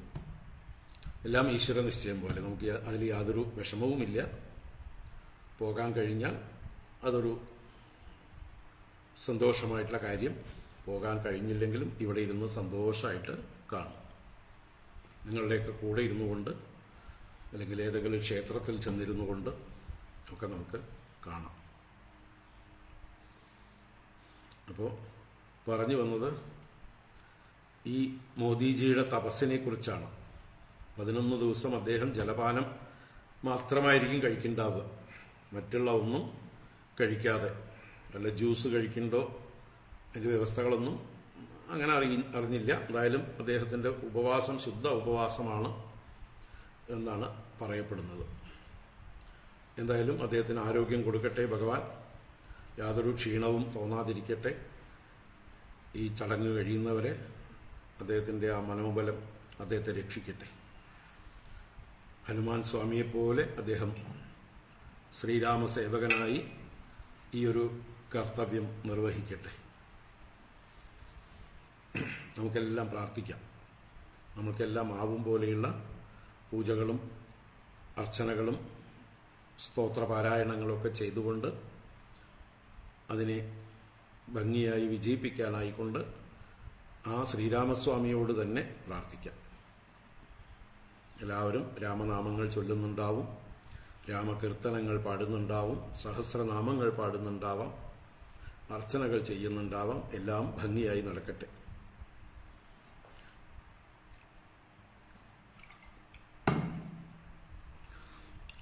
എല്ലാം ഈശ്വര നിശ്ചയം പോലെ. നമുക്ക് അതിൽ യാതൊരു വിഷമവുമില്ല. പോകാൻ കഴിഞ്ഞാൽ അതൊരു സന്തോഷമായിട്ടുള്ള കാര്യം. പോകാൻ കഴിഞ്ഞില്ലെങ്കിലും ഇവിടെ ഇരുന്ന് സന്തോഷമായിട്ട് കാണും. നിങ്ങളുടെയൊക്കെ കൂടെ ഇരുന്നു കൊണ്ട് അല്ലെങ്കിൽ ഏതെങ്കിലും ക്ഷേത്രത്തിൽ ചെന്നിരുന്നു കൊണ്ട് ഒക്കെ നമുക്ക് കാണാം. അപ്പോൾ പറഞ്ഞു വന്നത് ഈ മോദിജിയുടെ തപസ്സിനെ കുറിച്ചാണ്. 11 ദിവസം അദ്ദേഹം ജലപാനം മാത്രമായിരിക്കും കഴിക്കുന്നുണ്ടാവുക. മറ്റുള്ള ഒന്നും കഴിക്കാതെ, വല്ല ജ്യൂസ് കഴിക്കണ്ടോ അതിൻ്റെ വ്യവസ്ഥകളൊന്നും അങ്ങനെ അറിഞ്ഞില്ല. എന്തായാലും അദ്ദേഹത്തിൻ്റെ ഉപവാസം ശുദ്ധ ഉപവാസമാണ് എന്നാണ് പറയപ്പെടുന്നത്. എന്തായാലും അദ്ദേഹത്തിന് ആരോഗ്യം കൊടുക്കട്ടെ ഭഗവാൻ. യാതൊരു ക്ഷീണവും തോന്നാതിരിക്കട്ടെ. ഈ ചടങ്ങ് കഴിയുന്നവരെ അദ്ദേഹത്തിൻ്റെ ആ മനോബലം അദ്ദേഹത്തെ രക്ഷിക്കട്ടെ. ഹനുമാൻ സ്വാമിയെപ്പോലെ അദ്ദേഹം ശ്രീരാമസേവകനായി ഈ ഒരു കർത്തവ്യം നിർവഹിക്കട്ടെ. നമുക്കെല്ലാം പ്രാർത്ഥിക്കാം. നമുക്കെല്ലാം ആവും പോലെയുള്ള പൂജകളും അർച്ചനകളും സ്തോത്രപാരായണങ്ങളൊക്കെ ചെയ്തുകൊണ്ട് അതിനെ ഭംഗിയായി വിജയിപ്പിക്കാനായിക്കൊണ്ട് ആ ശ്രീരാമസ്വാമിയോട് തന്നെ പ്രാർത്ഥിക്കാം. എല്ലാവരും രാമനാമങ്ങൾ ചൊല്ലുന്നുണ്ടാവും, രാമകീർത്തനങ്ങൾ പാടുന്നുണ്ടാവും, സഹസ്രനാമങ്ങൾ പാടുന്നുണ്ടാവാം, അർച്ചനകൾ ചെയ്യുന്നുണ്ടാവാം. എല്ലാം ഭംഗിയായി നടക്കട്ടെ.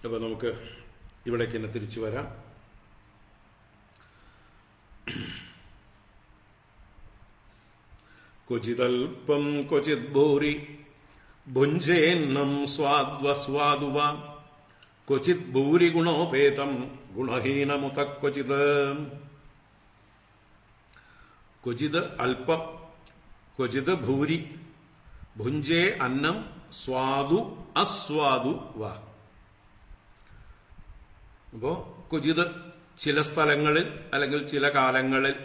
അപ്പോൾ നമുക്ക് ഇവിടേക്ക് തന്നെ തിരിച്ചു വരാം. ക്വചിതൽപം ക്വചിത് ഭൂരി ഭുഞ്ചേന്നം സ്വാദ്വസ്വാദുവ ക്വചിത് ഭൂരി ഗുണോപേതം ഗുണഹീനമുത ക്വചിത്. ക്വചിത് അല്പം ക്വചിത് ഭൂരി ഭുഞ്ചേ അന്നം സ്വാദു അസ്വാദു വ. അപ്പോ ക്വചിത് ചില സ്ഥലങ്ങളിൽ അല്ലെങ്കിൽ ചില കാലങ്ങളിൽ,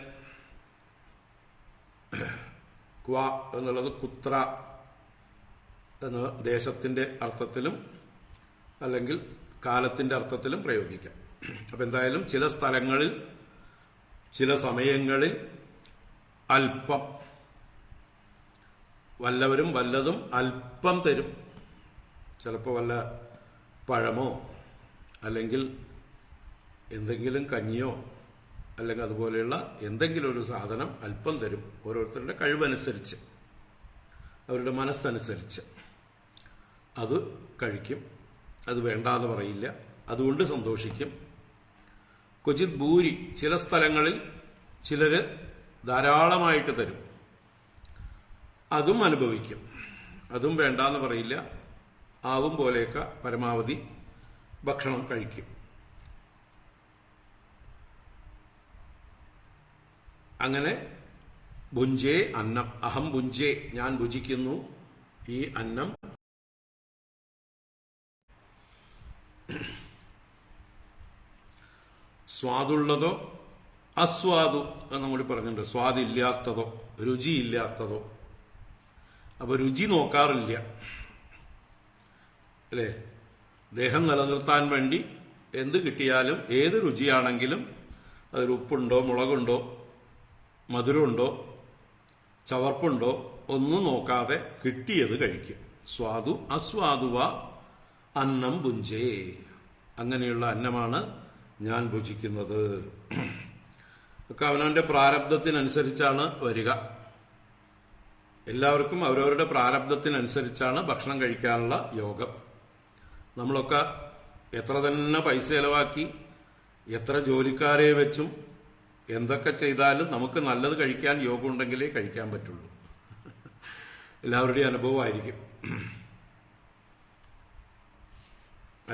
ക്വ എന്നുള്ളത് കുത്ര എന്ന ദേശത്തിന്റെ അർത്ഥത്തിലും അല്ലെങ്കിൽ കാലത്തിന്റെ അർത്ഥത്തിലും പ്രയോഗിക്കാം. അപ്പൊ എന്തായാലും ചില സ്ഥലങ്ങളിൽ ചില സമയങ്ങളിൽ അല്പം, വല്ലവരും വല്ലതും അല്പം തരും. ചിലപ്പോൾ വല്ല പഴമോ അല്ലെങ്കിൽ എന്തെങ്കിലും കഞ്ഞിയോ അല്ലെങ്കിൽ അതുപോലെയുള്ള എന്തെങ്കിലും ഒരു സാധനം അല്പം തരും. ഓരോരുത്തരുടെ കഴിവനുസരിച്ച്, അവരുടെ മനസ്സനുസരിച്ച് അത് കഴിക്കും. അത് വേണ്ടാന്ന് പറയില്ല, അതുകൊണ്ട് സന്തോഷിക്കും. ക്വചിത് ഭൂരി, ചില സ്ഥലങ്ങളിൽ ചിലര് ധാരാളമായിട്ട് തരും, അതും അനുഭവിക്കും. അതും വേണ്ടാന്ന് പറയില്ല, ആവും പോലെയൊക്കെ പരമാവധി ഭക്ഷണം കഴിക്കും. അങ്ങനെ ഭുഞ്ചേ അന്നം, അഹം ഭുഞ്ചേ, ഞാൻ ഭുജിക്കുന്നു ഈ അന്നം. സ്വാദുള്ളതോ അസ്വാദു എന്നും കൂടി പറഞ്ഞിട്ടുണ്ട്. സ്വാദില്ലാത്തതോ രുചിയില്ലാത്തതോ. അപ്പൊ രുചി നോക്കാറില്ല അല്ലേ? ദേഹം നിലനിർത്താൻ വേണ്ടി എന്ത് കിട്ടിയാലും ഏത് രുചിയാണെങ്കിലും അതിൽ ഉപ്പുണ്ടോ, മുളകുണ്ടോ, മധുരമുണ്ടോ, ചവർപ്പുണ്ടോ ഒന്നും നോക്കാതെ കിട്ടിയത് കഴിക്കും. സ്വാദു അസ്വാദുവ അന്നം ഭുഞ്ചേ, അങ്ങനെയുള്ള അന്നമാണ് ഞാൻ ഭുജിക്കുന്നത്. ഒക്കെ അവനവന്റെ പ്രാരബ്ധത്തിനനുസരിച്ചാണ് വരിക. എല്ലാവർക്കും അവരവരുടെ പ്രാരബ്ധത്തിനനുസരിച്ചാണ് ഭക്ഷണം കഴിക്കാനുള്ള യോഗം. നമ്മളൊക്കെ എത്ര തന്നെ പൈസ ചെലവാക്കി, എത്ര ജോലിക്കാരെ വെച്ചും എന്തൊക്കെ ചെയ്താലും നമുക്ക് നല്ലത് കഴിക്കാൻ യോഗം ഉണ്ടെങ്കിലേ കഴിക്കാൻ പറ്റുള്ളൂ. എല്ലാവരുടെയും അനുഭവമായിരിക്കും.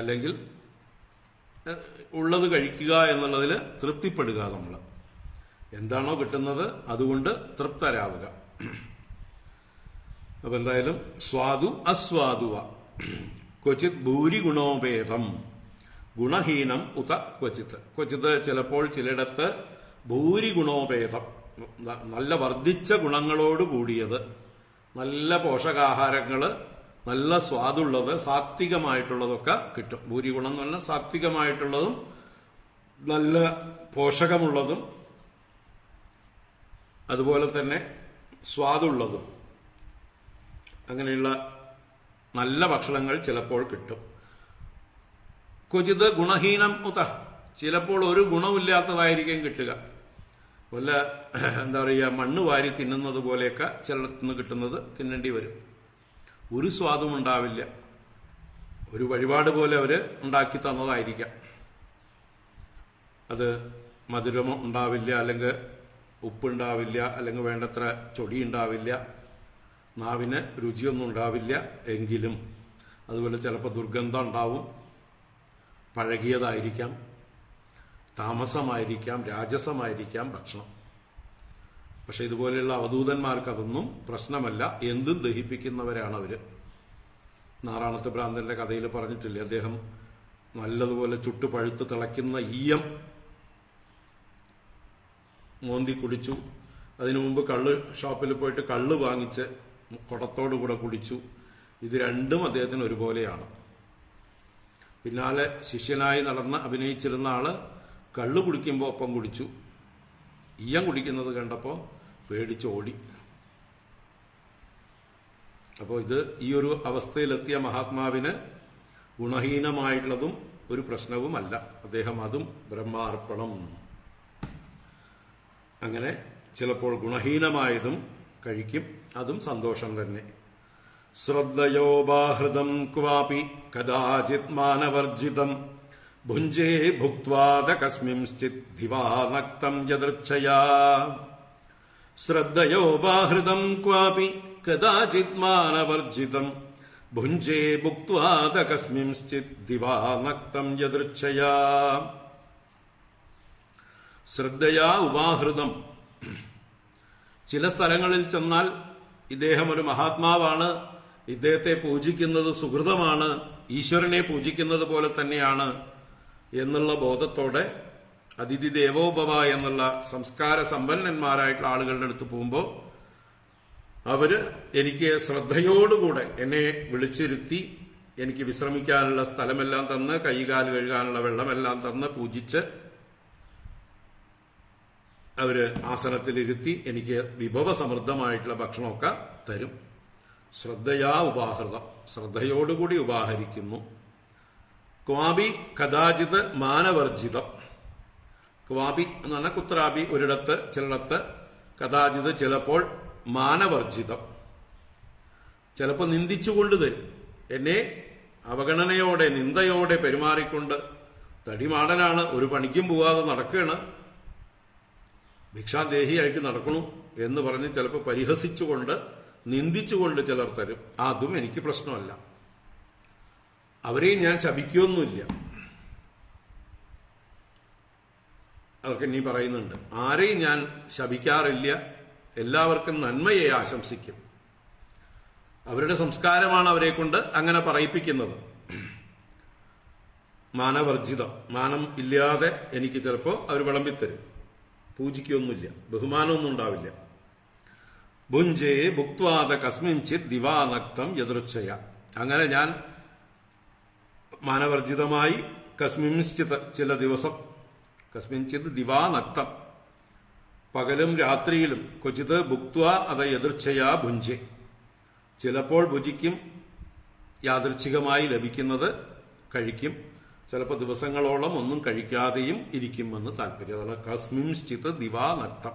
അല്ലെങ്കിൽ ഉള്ളത് കഴിക്കുക എന്നുള്ളതിൽ തൃപ്തിപ്പെടുക. നമ്മൾ എന്താണോ കിട്ടുന്നത് അതുകൊണ്ട് തൃപ്തരാവുക. അപ്പൊ എന്തായാലും സ്വാദു അസ്വാദുവ ക്വചിത് ഭൂരി ഗുണോപേതം ഗുണഹീനം ഉത ക്വചിത്. ക്വചിത് ചിലപ്പോൾ ചിലയിടത്ത് ഭൂരി ഗുണോപേതം, നല്ല വർദ്ധിച്ച ഗുണങ്ങളോട് കൂടിയത്, നല്ല പോഷകാഹാരങ്ങള്, നല്ല സ്വാദുള്ളത്, സാത്വികമായിട്ടുള്ളതൊക്കെ കിട്ടും. ഭൂരി ഗുണം എന്ന് പറഞ്ഞാൽ സാത്വികമായിട്ടുള്ളതും നല്ല പോഷകമുള്ളതും അതുപോലെ തന്നെ സ്വാദുള്ളതും, അങ്ങനെയുള്ള നല്ല ഭക്ഷണങ്ങൾ ചിലപ്പോൾ കിട്ടും. ക്വചിത് ഗുണഹീനം ഉത, ചിലപ്പോൾ ഒരു ഗുണമില്ലാത്തതായിരിക്കും കിട്ടുക. വല്ല എന്താ പറയുക, മണ്ണ് വാരി തിന്നുന്നത് പോലെയൊക്കെ ചിലർന്ന് കിട്ടുന്നത് തിന്നേണ്ടി വരും. ഒരു സ്വാദും ഉണ്ടാവില്ല. ഒരു വഴിപാട് പോലെ അവര് ഉണ്ടാക്കി തന്നതായിരിക്കാം. അത് മധുരം ഉണ്ടാവില്ല, അല്ലെങ്കിൽ ഉപ്പുണ്ടാവില്ല, അല്ലെങ്കിൽ വേണ്ടത്ര ചൊടി ഉണ്ടാവില്ല, നാവിന് രുചിയൊന്നും ഉണ്ടാവില്ല. എങ്കിലും അതുപോലെ ചിലപ്പോൾ ദുർഗന്ധം ഉണ്ടാവും, പഴകിയതായിരിക്കാം, താമസമായിരിക്കാം, രാജസമായിരിക്കാം ഭക്ഷണം. പക്ഷെ ഇതുപോലെയുള്ള അവധൂതന്മാർക്ക് അതൊന്നും പ്രശ്നമല്ല. എന്തും ദഹിപ്പിക്കുന്നവരാണ് അവര്. നാറാണത്ത് ഭ്രാന്തന്റെ കഥയിൽ പറഞ്ഞിട്ടില്ലേ, അദ്ദേഹം നല്ലതുപോലെ ചുട്ടു പഴുത്ത് തിളയ്ക്കുന്ന ഈയം മോന്തി കുടിച്ചു. അതിനു മുമ്പ് കള്ള് ഷോപ്പിൽ പോയിട്ട് കള്ള് വാങ്ങിച്ച് കുടത്തോടുകൂടെ കുടിച്ചു. ഇത് രണ്ടും അദ്ദേഹത്തിന് ഒരുപോലെയാണ്. പിന്നാലെ ശിഷ്യനായി നടന്ന് അഭിനയിച്ചിരുന്ന ആള് കള്ളു കുടിക്കുമ്പോൾ ഒപ്പം കുടിച്ചു. ഈയം കുടിക്കുന്നത് കണ്ടപ്പോൾ പേടിച്ചോടി. അപ്പോൾ ഇത് ഈ ഒരു അവസ്ഥയിലെത്തിയ മഹാത്മാവിന് ഗുണഹീനമായിട്ടുള്ളതും ഒരു പ്രശ്നവുമല്ല. അദ്ദേഹം അതും ബ്രഹ്മാർപ്പണം. അങ്ങനെ ചിലപ്പോൾ ഗുണഹീനമായതും കഴിക്കും, അതും സന്തോഷം തന്നെ. ശ്രദ്ധയോപാഹൃതം ക്വാപി കദാചിത് മാനവർജിതം ഭുഞ്ചേ ഭുക്വാദ കസ്മിംശ്ചിത് ദിവാനക്തം യദൃച്ഛയാ. ശ്രദ്ധയോപാഹൃതം ക്വാപി കദാചിത് മാനവർജിതം ഭുഞ്ചേ ഭുക്വാദ കസ്മിംശ്ചിത് ദിവാനക്തം യദൃച്ഛയാ. ശ്രദ്ധയാ ഉപാഹൃതം, ചില സ്ഥലങ്ങളിൽ ചെന്നാൽ ഇദ്ദേഹം ഒരു മഹാത്മാവാണ്, ഇദ്ദേഹത്തെ പൂജിക്കുന്നത് സുഹൃതമാണ്, ഈശ്വരനെ പൂജിക്കുന്നത് പോലെ തന്നെയാണ് എന്നുള്ള ബോധത്തോടെ അതിഥി ദേവോഭവ എന്നുള്ള സംസ്കാര സമ്പന്നന്മാരായിട്ടുള്ള ആളുകളുടെ അടുത്ത് പോകുമ്പോൾ അവര് എനിക്ക് ശ്രദ്ധയോടുകൂടെ എന്നെ വിളിച്ചിരുത്തി എനിക്ക് വിശ്രമിക്കാനുള്ള സ്ഥലമെല്ലാം തന്ന്, കൈകാല് കഴുകാനുള്ള വെള്ളമെല്ലാം തന്ന് പൂജിച്ച് അവര് ആസനത്തിലിരുത്തി എനിക്ക് വിഭവസമൃദ്ധമായിട്ടുള്ള ഭക്ഷണമൊക്കെ തരും. ശ്രദ്ധയാ ഉപാഹൃതം, ശ്രദ്ധയോടുകൂടി ഉപാഹരിക്കുന്നു. ക്വാപി കഥാചിത് മാനവർജിതം, ക്വാബി എന്ന് പറഞ്ഞാൽ കുത്രാബി ഒരിടത്ത്, ചിലടത്ത്, കഥാചിത് ചിലപ്പോൾ, മാനവർജിതം ചിലപ്പോൾ നിന്ദിച്ചുകൊണ്ട് തരും. എന്നെ അവഗണനയോടെ നിന്ദയോടെ പെരുമാറിക്കൊണ്ട് തടിമാടനാണ്, ഒരു പണിക്കും പോവാതെ നടക്കുകയാണ്, ഭിക്ഷാദേഹിയായിട്ട് നടക്കണു എന്ന് പറഞ്ഞ് ചിലപ്പോൾ പരിഹസിച്ചുകൊണ്ട് നിന്ദിച്ചുകൊണ്ട് ചിലർ തരും. അതും എനിക്ക് പ്രശ്നമല്ല. അവരെയും ഞാൻ ശപിക്കുകയൊന്നുമില്ല. അതൊക്കെ ഇനി പറയുന്നുണ്ട്. ആരെയും ഞാൻ ശപിക്കാറില്ല. എല്ലാവർക്കും നന്മയെ ആശംസിക്കും. അവരുടെ സംസ്കാരമാണ് അവരെ കൊണ്ട് അങ്ങനെ പറയിപ്പിക്കുന്നത്. മാനവർജിതം, മാനം ഇല്ലാതെ എനിക്ക് ചിലപ്പോൾ അവർ വിളമ്പിത്തരും. പൂജിക്കൊന്നുമില്ല, ബഹുമാനമൊന്നും ഉണ്ടാവില്ല. ഭുഞ്ചേ ഭുക്വാദ കസ്മിൻചിത് ദിവാനക്തം യദൃച്ഛയ. അങ്ങനെ ഞാൻ മാനവർജിതമായി കസ്മിൻചിത് ചില ദിവസം, കസ്മിൻചിത് ദിവാനക്തം പകലും രാത്രിയിലും, ക്വചിത് ഭുക്വ അത യദൃച്ഛയാ ഭുഞ്ചെ ചിലപ്പോൾ ഭുജിക്കും, യാദൃച്ഛികമായി ലഭിക്കുന്നത് കഴിക്കും, ചിലപ്പോൾ ദിവസങ്ങളോളം ഒന്നും കഴിക്കാതെയും ഇരിക്കുമെന്ന് താല്പര്യം. അതാണ് കസ്മിൻശ്ചിത് ദിവാനക്തം.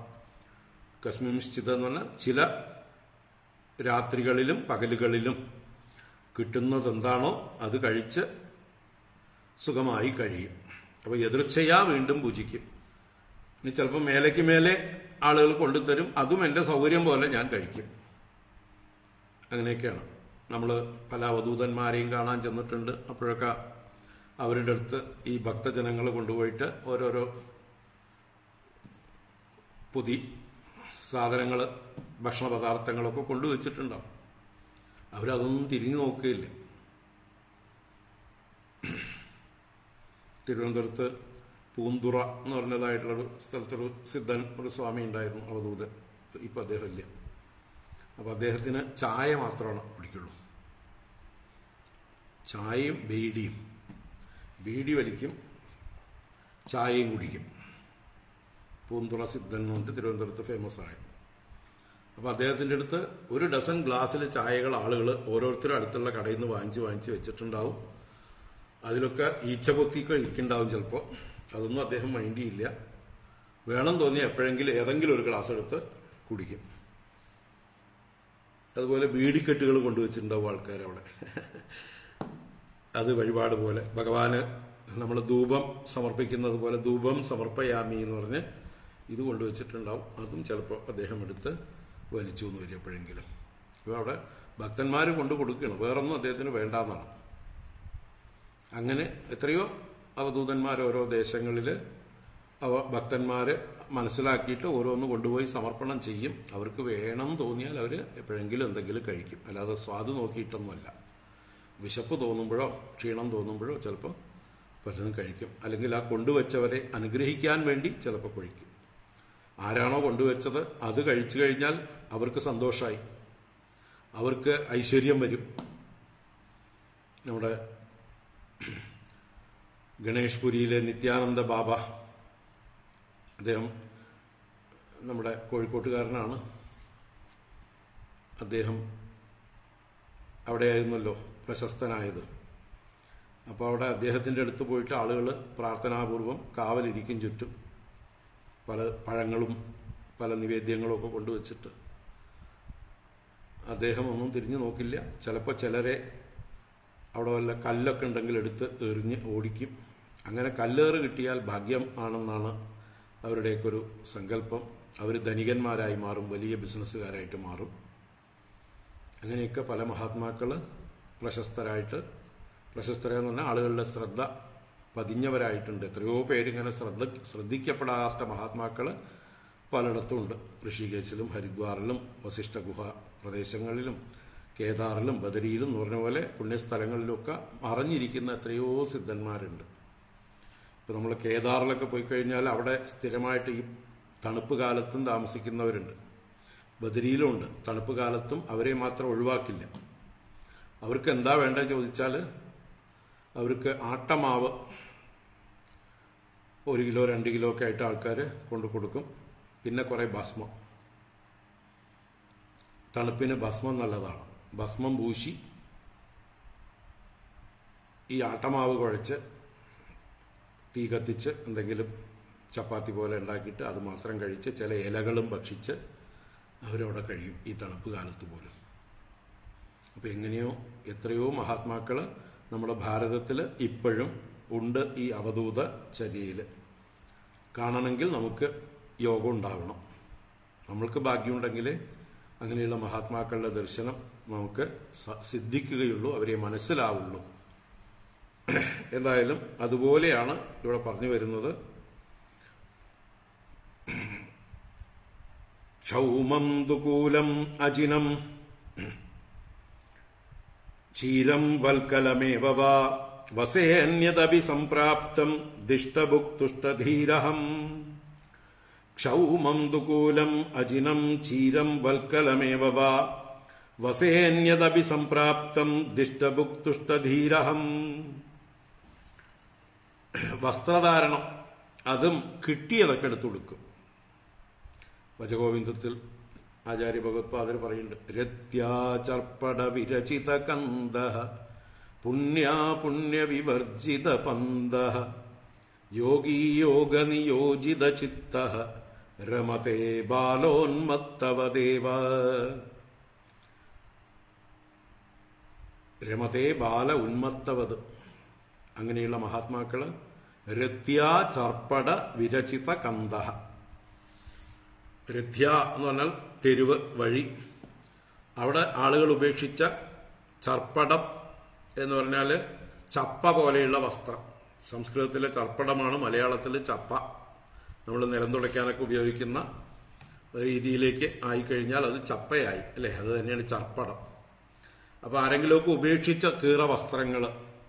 കസ്മിൻശ്ചിത് എന്ന് പറഞ്ഞാൽ ചില രാത്രികളിലും പകലുകളിലും കിട്ടുന്നത് എന്താണോ അത് കഴിച്ച് സുഖമായി കഴിയും. അപ്പൊ എതിർച്ചയാ വീണ്ടും പൂജിക്കും. ഇനി ചിലപ്പോൾ മേലേക്ക് മേലെ ആളുകൾ കൊണ്ടുതരും, അതും എന്റെ സൗകര്യം പോലെ ഞാൻ കഴിക്കും. അങ്ങനെയൊക്കെയാണ്. നമ്മൾ പല അവധൂതന്മാരെയും കാണാൻ ചെന്നിട്ടുണ്ട്. അപ്പോഴൊക്കെ അവരുടെ അടുത്ത് ഈ ഭക്തജനങ്ങൾ കൊണ്ടുപോയിട്ട് ഓരോരോ പുതിയ സാധനങ്ങൾ, ഭക്ഷണ പദാർത്ഥങ്ങളൊക്കെ കൊണ്ടുവച്ചിട്ടുണ്ടാവും. അവരതൊന്നും തിരിഞ്ഞു നോക്കുകയില്ല. തിരുവനന്തപുരത്ത് പൂന്തുറ എന്ന് പറഞ്ഞതായിട്ടുള്ളൊരു സ്ഥലത്തൊരു സിദ്ധൻ, ഒരു സ്വാമി ഉണ്ടായിരുന്നു, അവധൂതൻ. ഇപ്പം അദ്ദേഹം ഇല്ല. അപ്പം അദ്ദേഹത്തിന് ചായ മാത്രമാണ് കുടിക്കുള്ളൂ. ചായയും ബീഡിയും, ബീഡി വലിക്കും, ചായയും കുടിക്കും. പൂന്തുറ സിദ്ധൻ എന്ന് പറഞ്ഞിട്ട് തിരുവനന്തപുരത്ത് ഫേമസ് ആയ. അപ്പം അദ്ദേഹത്തിൻ്റെ അടുത്ത് ഒരു ഡസൻ ഗ്ലാസ്സിൽ ചായകൾ ആളുകൾ ഓരോരുത്തരും അടുത്തുള്ള കടയിൽ നിന്ന് വാങ്ങിച്ച് വെച്ചിട്ടുണ്ടാവും. അതിലൊക്കെ ഈച്ച പൊത്തിയൊക്കെ ഇരിക്കുന്നുണ്ടാവും ചിലപ്പോൾ. അതൊന്നും അദ്ദേഹം മൈൻഡ് ചെയ്യില്ല. വേണം തോന്നിയ എപ്പോഴെങ്കിലും ഏതെങ്കിലും ഒരു ഗ്ലാസ് എടുത്ത് കുടിക്കും. അതുപോലെ ബീഡിക്കെട്ടുകൾ കൊണ്ടുവച്ചിട്ടുണ്ടാവും ആൾക്കാരവിടെ. അത് വഴിപാട് പോലെ ഭഗവാന് നമ്മൾ ധൂപം സമർപ്പിക്കുന്നത് പോലെ ധൂപം സമർപ്പയാമി എന്ന് പറഞ്ഞ് ഇത് കൊണ്ടുവച്ചിട്ടുണ്ടാവും. അതും ചിലപ്പോൾ അദ്ദേഹം എടുത്ത് വലിച്ചു എന്ന് വരും എപ്പോഴെങ്കിലും. ഇപ്പോൾ അവിടെ ഭക്തന്മാർ കൊണ്ടു കൊടുക്കണം, വേറൊന്നും അദ്ദേഹത്തിന് വേണ്ടാന്നാണ്. അങ്ങനെ എത്രയോ അവധൂതന്മാർ ഓരോ ദേശങ്ങളിൽ ഭക്തന്മാർ മനസ്സിലാക്കിയിട്ട് ഓരോന്ന് കൊണ്ടുപോയി സമർപ്പണം ചെയ്യും. അവർക്ക് വേണം തോന്നിയാൽ അവർ എപ്പോഴെങ്കിലും എന്തെങ്കിലും കഴിക്കും. അല്ലാതെ സ്വാദ് നോക്കിയിട്ടൊന്നുമല്ല. വിശപ്പ് തോന്നുമ്പോഴോ ക്ഷീണം തോന്നുമ്പോഴോ ചിലപ്പോൾ പലതും കഴിക്കും. അല്ലെങ്കിൽ ആ കൊണ്ടുവച്ചവരെ അനുഗ്രഹിക്കാൻ വേണ്ടി ചിലപ്പോൾ കഴിക്കും. ആരാണോ കൊണ്ടുവച്ചത് അത് കഴിച്ചു കഴിഞ്ഞാൽ അവർക്ക് സന്തോഷമായി, അവർക്ക് ഐശ്വര്യം വരും. നമ്മുടെ ഗണേഷ് പുരിയിലെ നിത്യാനന്ദ ബാബ, അദ്ദേഹം നമ്മുടെ കോഴിക്കോട്ടുകാരനാണ്. അദ്ദേഹം അവിടെയായിരുന്നല്ലോ പ്രശസ്തനായത്. അപ്പോൾ അവിടെ അദ്ദേഹത്തിൻ്റെ അടുത്ത് പോയിട്ട് ആളുകൾ പ്രാർത്ഥനാപൂർവം കാവലിരിക്കും ചുറ്റും. പല പഴങ്ങളും പല നിവേദ്യങ്ങളും ഒക്കെ കൊണ്ടുവച്ചിട്ട് അദ്ദേഹം ഒന്നും തിരിഞ്ഞു നോക്കില്ല. ചിലപ്പോൾ ചിലരെ അവിടെ വല്ല കല്ലൊക്കെ ഉണ്ടെങ്കിൽ എടുത്ത് എറിഞ്ഞ് ഓടിക്കും. അങ്ങനെ കല്ലേറ് കിട്ടിയാൽ ഭാഗ്യം ആണെന്നാണ് അവരുടെയൊക്കെ ഒരു സങ്കല്പം. അവർ ധനികന്മാരായി മാറും, വലിയ ബിസിനസ്സുകാരായിട്ട് മാറും. അങ്ങനെയൊക്കെ പല മഹാത്മാക്കൾ പ്രശസ്തരെന്ന് പറഞ്ഞാൽ ആളുകളുടെ ശ്രദ്ധ പതിഞ്ഞവരായിട്ടുണ്ട്. എത്രയോ പേരിങ്ങനെ ശ്രദ്ധിക്കപ്പെടാത്ത മഹാത്മാക്കൾ പലയിടത്തും ഉണ്ട്. ഋഷികേശിലും ഹരിദ്വാറിലും വസിഷ്ഠ ഗുഹ പ്രദേശങ്ങളിലും കേദാറിലും ബദരിയിലും എന്ന് പറഞ്ഞ പോലെ പുണ്യസ്ഥലങ്ങളിലൊക്കെ മറഞ്ഞിരിക്കുന്ന എത്രയോ സിദ്ധന്മാരുണ്ട്. ഇപ്പം നമ്മൾ കേദാറിലൊക്കെ പോയി കഴിഞ്ഞാൽ അവിടെ സ്ഥിരമായിട്ട് ഈ തണുപ്പ് കാലത്തും താമസിക്കുന്നവരുണ്ട്. ബദരിയിലുമുണ്ട്. തണുപ്പ് കാലത്തും അവരെ മാത്രം ഒഴിവാക്കില്ല. അവർക്ക് എന്താ വേണ്ടത് ചോദിച്ചാൽ അവർക്ക് ആട്ടമാവ് 1 കിലോ 2 കിലോ ഒക്കെ ആയിട്ട് ആൾക്കാർ കൊണ്ടു കൊടുക്കും. പിന്നെ കുറേ ഭസ്മം. തണുപ്പിന് ഭസ്മം നല്ലതാണ്. ഭസ്മം പൂശി ഈ ആട്ടമാവ് കുഴച്ച് തീ കത്തിച്ച് എന്തെങ്കിലും ചപ്പാത്തി പോലെ ഉണ്ടാക്കിയിട്ട് അത് മാത്രം കഴിച്ച് ചില ഇലകളും ഭക്ഷിച്ച് അവരവിടെ കഴിയും ഈ തണുപ്പ് കാലത്ത് പോലും. അപ്പം എങ്ങനെയോ എത്രയോ മഹാത്മാക്കൾ നമ്മുടെ ഭാരതത്തിൽ ഇപ്പോഴും ഉണ്ട് ഈ അവധൂത ചര്യയിൽ. കാണണമെങ്കിൽ നമുക്ക് യോഗം ഉണ്ടാവണം. നമ്മൾക്ക് ഭാഗ്യമുണ്ടെങ്കിൽ അങ്ങനെയുള്ള മഹാത്മാക്കളുടെ ദർശനം നമുക്ക് സിദ്ധിക്കുകയുള്ളൂ, അവരെ മനസ്സിലാവുള്ളൂ. എന്തായാലും അതുപോലെയാണ് ഇവിടെ പറഞ്ഞു വരുന്നത്. ക്ഷൗമം ദുകൂലം അജിനം ചീരം വൽക്കലമേവ വാ വസേന്യദപി സംപ്രാപ്തം ദിഷ്ടഭുക്തുഷ്ടധീരഹം. ക്ഷൗമം ദുകൂലം അജിനം ചീരം വൽക്കലമേവ വാ വസേന്യദപി സംപ്രാപ്തം ദിഷ്ടഭുക്തുഷ്ടധീരഹം. വസ്ത്രധാരണം അതും കിട്ടിയതൊക്കെ എടുത്തു കൊടുക്കും. ഭജഗോവിന്ദത്തിൽ ആചാര്യ ഭഗവത്പാദർ പറയുന്നുണ്ട്, രത്യാചർപ്പട വിരചിത കന്ദ പുണ്യ വിവർജിത പന്ദ യോഗീ യോഗ നിയോജിത ചിത്ത രമതേ ബാലോന്മത്തവദേവ. രമതേ ബാല ഉന്മത്തവത്. അങ്ങനെയുള്ള മഹാത്മാക്കള് രത്യാചർപ്പട വിരചിത കന്ദ. രഥ്യ എന്ന് പറഞ്ഞാൽ തെരുവ്, വഴി. അവിടെ ആളുകൾ ഉപേക്ഷിച്ച ചർപ്പടം എന്ന് പറഞ്ഞാൽ ചപ്പ പോലെയുള്ള വസ്ത്രം. സംസ്കൃതത്തിലെ ചർപ്പടമാണ് മലയാളത്തിൽ ചപ്പ. നമ്മൾ നിലം തുടയ്ക്കാനൊക്കെ ഉപയോഗിക്കുന്ന രീതിയിലേക്ക് ആയിക്കഴിഞ്ഞാൽ അത് ചപ്പയായി അല്ലേ, അത് തന്നെയാണ് ചർപ്പടം. അപ്പൊ ആരെങ്കിലുമൊക്കെ ഉപേക്ഷിച്ച കീറ വസ്ത്രങ്ങൾ,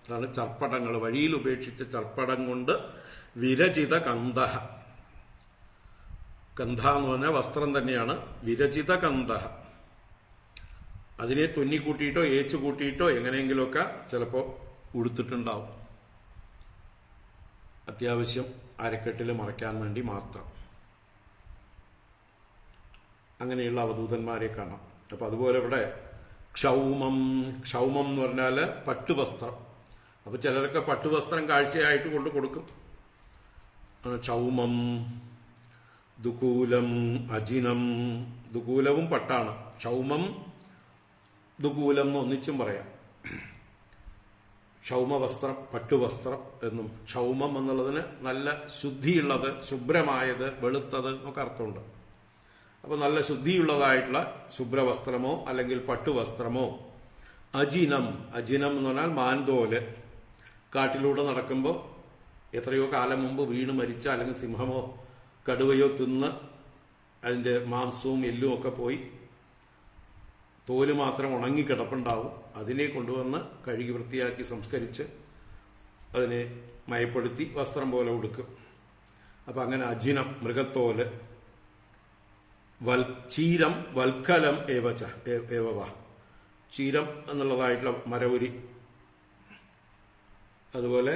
അതാണ് ചർപ്പടങ്ങൾ. വഴിയിൽ ഉപേക്ഷിച്ച ചർപ്പടം കൊണ്ട് വിരചിത കന്ദ. കന്ധ എന്ന് പറഞ്ഞാൽ വസ്ത്രം തന്നെയാണ്. വിരചിത കന്ധ. അതിനെ തുന്നിക്കൂട്ടിയിട്ടോ ഏച്ചു കൂട്ടിയിട്ടോ എങ്ങനെയെങ്കിലുമൊക്കെ ചിലപ്പോൾ ഉടുത്തിട്ടുണ്ടാവും. അത്യാവശ്യം അരക്കെട്ടിൽ മറയ്ക്കാൻ വേണ്ടി മാത്രം. അങ്ങനെയുള്ള അവധൂതന്മാരെ കാണാം. അപ്പൊ അതുപോലെ ഇവിടെ ക്ഷൗമം എന്ന് പറഞ്ഞാൽ പട്ടുവസ്ത്രം. അപ്പൊ ചിലരൊക്കെ പട്ടുവസ്ത്രം കാഴ്ചയായിട്ട് കൊണ്ട് കൊടുക്കും. ക്ഷൗമം. ദുകൂലം അജിനം. ദുകൂലവും പട്ടാണ്. ക്ഷൗമം ദുകൂലം എന്ന് ഒന്നിച്ചും പറയാം. ക്ഷൗമവസ്ത്രം, പട്ടുവസ്ത്രം എന്നും. ക്ഷൗമം എന്നുള്ളതിന് നല്ല ശുദ്ധിയുള്ളത്, ശുഭ്രമായത്, വെളുത്തത് എന്നൊക്കെ അർത്ഥമുണ്ട്. അപ്പൊ നല്ല ശുദ്ധിയുള്ളതായിട്ടുള്ള ശുഭ്രവസ്ത്രമോ അല്ലെങ്കിൽ പട്ടുവസ്ത്രമോ. അജിനം എന്ന് പറഞ്ഞാൽ മാൻതോല്. കാട്ടിലൂടെ നടക്കുമ്പോൾ എത്രയോ കാലം മുമ്പ് വീണ് മരിച്ച അല്ലെങ്കിൽ സിംഹമോ കടുവയോ തിന്ന് അതിന്റെ മാംസവും എല്ലും ഒക്കെ പോയി തോല് മാത്രം ഉണങ്ങിക്കിടപ്പുണ്ടാവും. അതിനെ കൊണ്ടുവന്ന് കഴുകി വൃത്തിയാക്കി സംസ്കരിച്ച് അതിനെ മയപ്പെടുത്തി വസ്ത്രം പോലെ ഉടുക്കും. അപ്പൊ അങ്ങനെ അജിനം മൃഗത്തോല്. ചീരം വൽക്കലം ഏവവ. ചീരം എന്നുള്ളതായിട്ടുള്ള മരവുരി. അതുപോലെ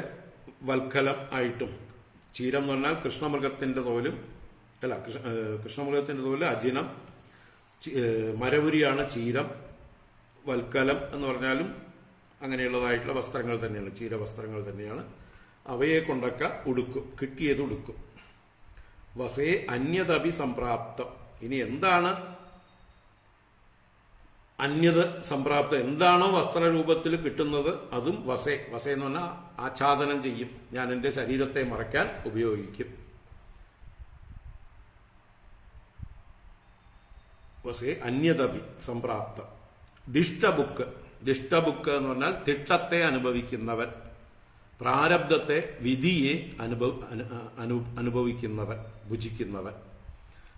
വൽക്കലം ആയിട്ടും. ചീരം എന്ന് പറഞ്ഞാൽ കൃഷ്ണമൃഗത്തിന്റെ തോലും അല്ല, കൃഷ്ണമൃഗത്തിന്റെ തോല് അജിനം. മരവുരിയാണ് ചീരം. വൽക്കലം എന്ന് പറഞ്ഞാലും അങ്ങനെയുള്ളതായിട്ടുള്ള വസ്ത്രങ്ങൾ തന്നെയാണ്, ചീരവസ്ത്രങ്ങൾ തന്നെയാണ്. അവയെ കൊണ്ടൊക്കെ ഉടുക്കും, കിട്ടിയത് ഉടുക്കും. വസേ അന്യതപി സംപ്രാപ്തം. ഇനി എന്താണ് അന്യത് സംപ്രാപ്തം? എന്താണോ വസ്ത്രരൂപത്തിൽ കിട്ടുന്നത് അതും വസേ എന്ന് പറഞ്ഞാൽ ആച്ഛാദനം ചെയ്യും. ഞാൻ എന്റെ ശരീരത്തെ മറയ്ക്കാൻ ഉപയോഗിക്കും. വസേ അന്യതപി സംപ്രാപ്തം. ദിഷ്ടബുക്ക് എന്ന് പറഞ്ഞാൽ തിട്ടത്തെ അനുഭവിക്കുന്നവൻ, പ്രാരബ്ധത്തെ, വിധിയെ അനുഭവിക്കുന്നവൻ, ഭുജിക്കുന്നവൻ.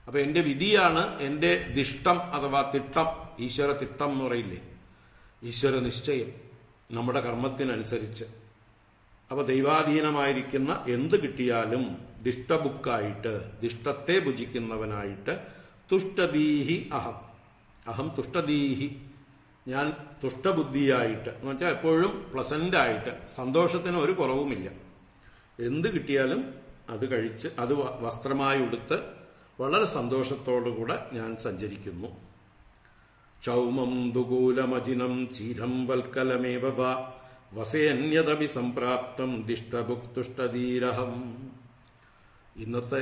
അപ്പൊ എന്റെ വിധിയാണ് എന്റെ ദിഷ്ടം അഥവാ തിട്ടം. ഈശ്വര തിട്ടം എന്ന് പറയില്ലേ, ഈശ്വര നിശ്ചയം നമ്മുടെ കർമ്മത്തിനനുസരിച്ച്. അപ്പൊ ദൈവാധീനമായിരിക്കുന്ന എന്ത് കിട്ടിയാലും ദിഷ്ടബുക്കായിട്ട്, ദിഷ്ടത്തെ ഭുജിക്കുന്നവനായിട്ട്, തുഷ്ടദീഹി അഹം തുഷ്ടദീഹി, ഞാൻ തുഷ്ടബുദ്ധിയായിട്ട് എന്ന് വെച്ചാൽ എപ്പോഴും പ്ലസന്റ് ആയിട്ട്, സന്തോഷത്തിന് ഒരു കുറവുമില്ല. എന്ത് കിട്ടിയാലും അത് കഴിച്ച് അത് വസ്ത്രമായി ഉടുത്ത് വളരെ സന്തോഷത്തോടുകൂടെ ഞാൻ സഞ്ചരിക്കുന്നു. ക്ഷൗമം ദുകൂലമജിനം ചീരം വൽക്കലമേവ വസേന്യതപി സംപ്രാപ്തം ദിഷ്ടഭുക്തുഷ്ടധീരഹം. ഇന്നത്തെ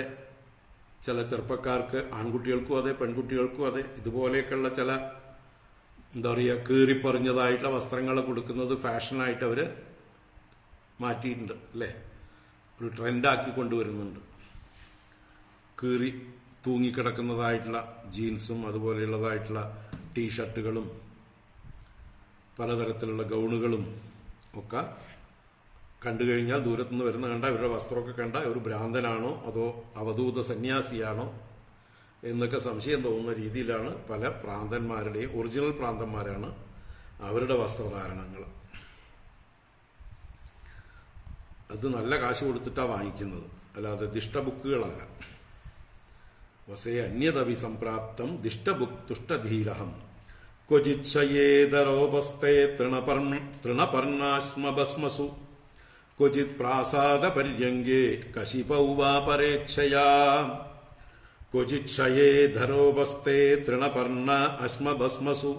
ചില ചെറുപ്പക്കാർക്ക്, ആൺകുട്ടികൾക്കും അതെ പെൺകുട്ടികൾക്കും അതെ, ഇതുപോലെയൊക്കെയുള്ള ചില എന്താ പറയുക കീറിപ്പറിഞ്ഞതായിട്ടുള്ള വസ്ത്രങ്ങൾ കൊടുക്കുന്നത് ഫാഷനായിട്ട് അവർ മാറ്റിയിട്ടുണ്ട് അല്ലേ, ഒരു ട്രെൻഡാക്കി കൊണ്ടുവരുന്നുണ്ട്. കീറി തൂങ്ങിക്കിടക്കുന്നതായിട്ടുള്ള ജീൻസും അതുപോലെയുള്ളതായിട്ടുള്ള ടീഷർട്ടുകളും പലതരത്തിലുള്ള ഗൗണുകളും ഒക്കെ കണ്ടു കഴിഞ്ഞാൽ ദൂരത്തുനിന്ന് വരുന്ന കണ്ട ഇവരുടെ വസ്ത്രമൊക്കെ കണ്ട ഒരു ഭ്രാന്തനാണോ അതോ അവധൂത സന്യാസിയാണോ എന്നൊക്കെ സംശയം തോന്നുന്ന രീതിയിലാണ് പല പ്രാന്തന്മാരുടെയും, ഒറിജിനൽ പ്രാന്തന്മാരാണ് അവരുടെ വസ്ത്രധാരണങ്ങൾ. അത് നല്ല കാശ് കൊടുത്തിട്ടാണ് വാങ്ങിക്കുന്നത്, അല്ലാതെ ദിഷ്ടബുക്കുകളല്ല. വസേ അന്യതവി സംപ്രാപ്തം ദിഷ്ടബുക് തുഷ്ടധീരഹം ക്വചിച്ഛയേതരോപസ്ഥേ തൃണപർണാശ്മഭസ്മസു ക്വചിത് പ്രാസാദപര്യങ്കേ കശിപൗ വാ പരേച്ഛയാ. ക്വചിച്ഛയേധരോപസ്ഥേ തൃണപർണ അശ്മഭസ്മസു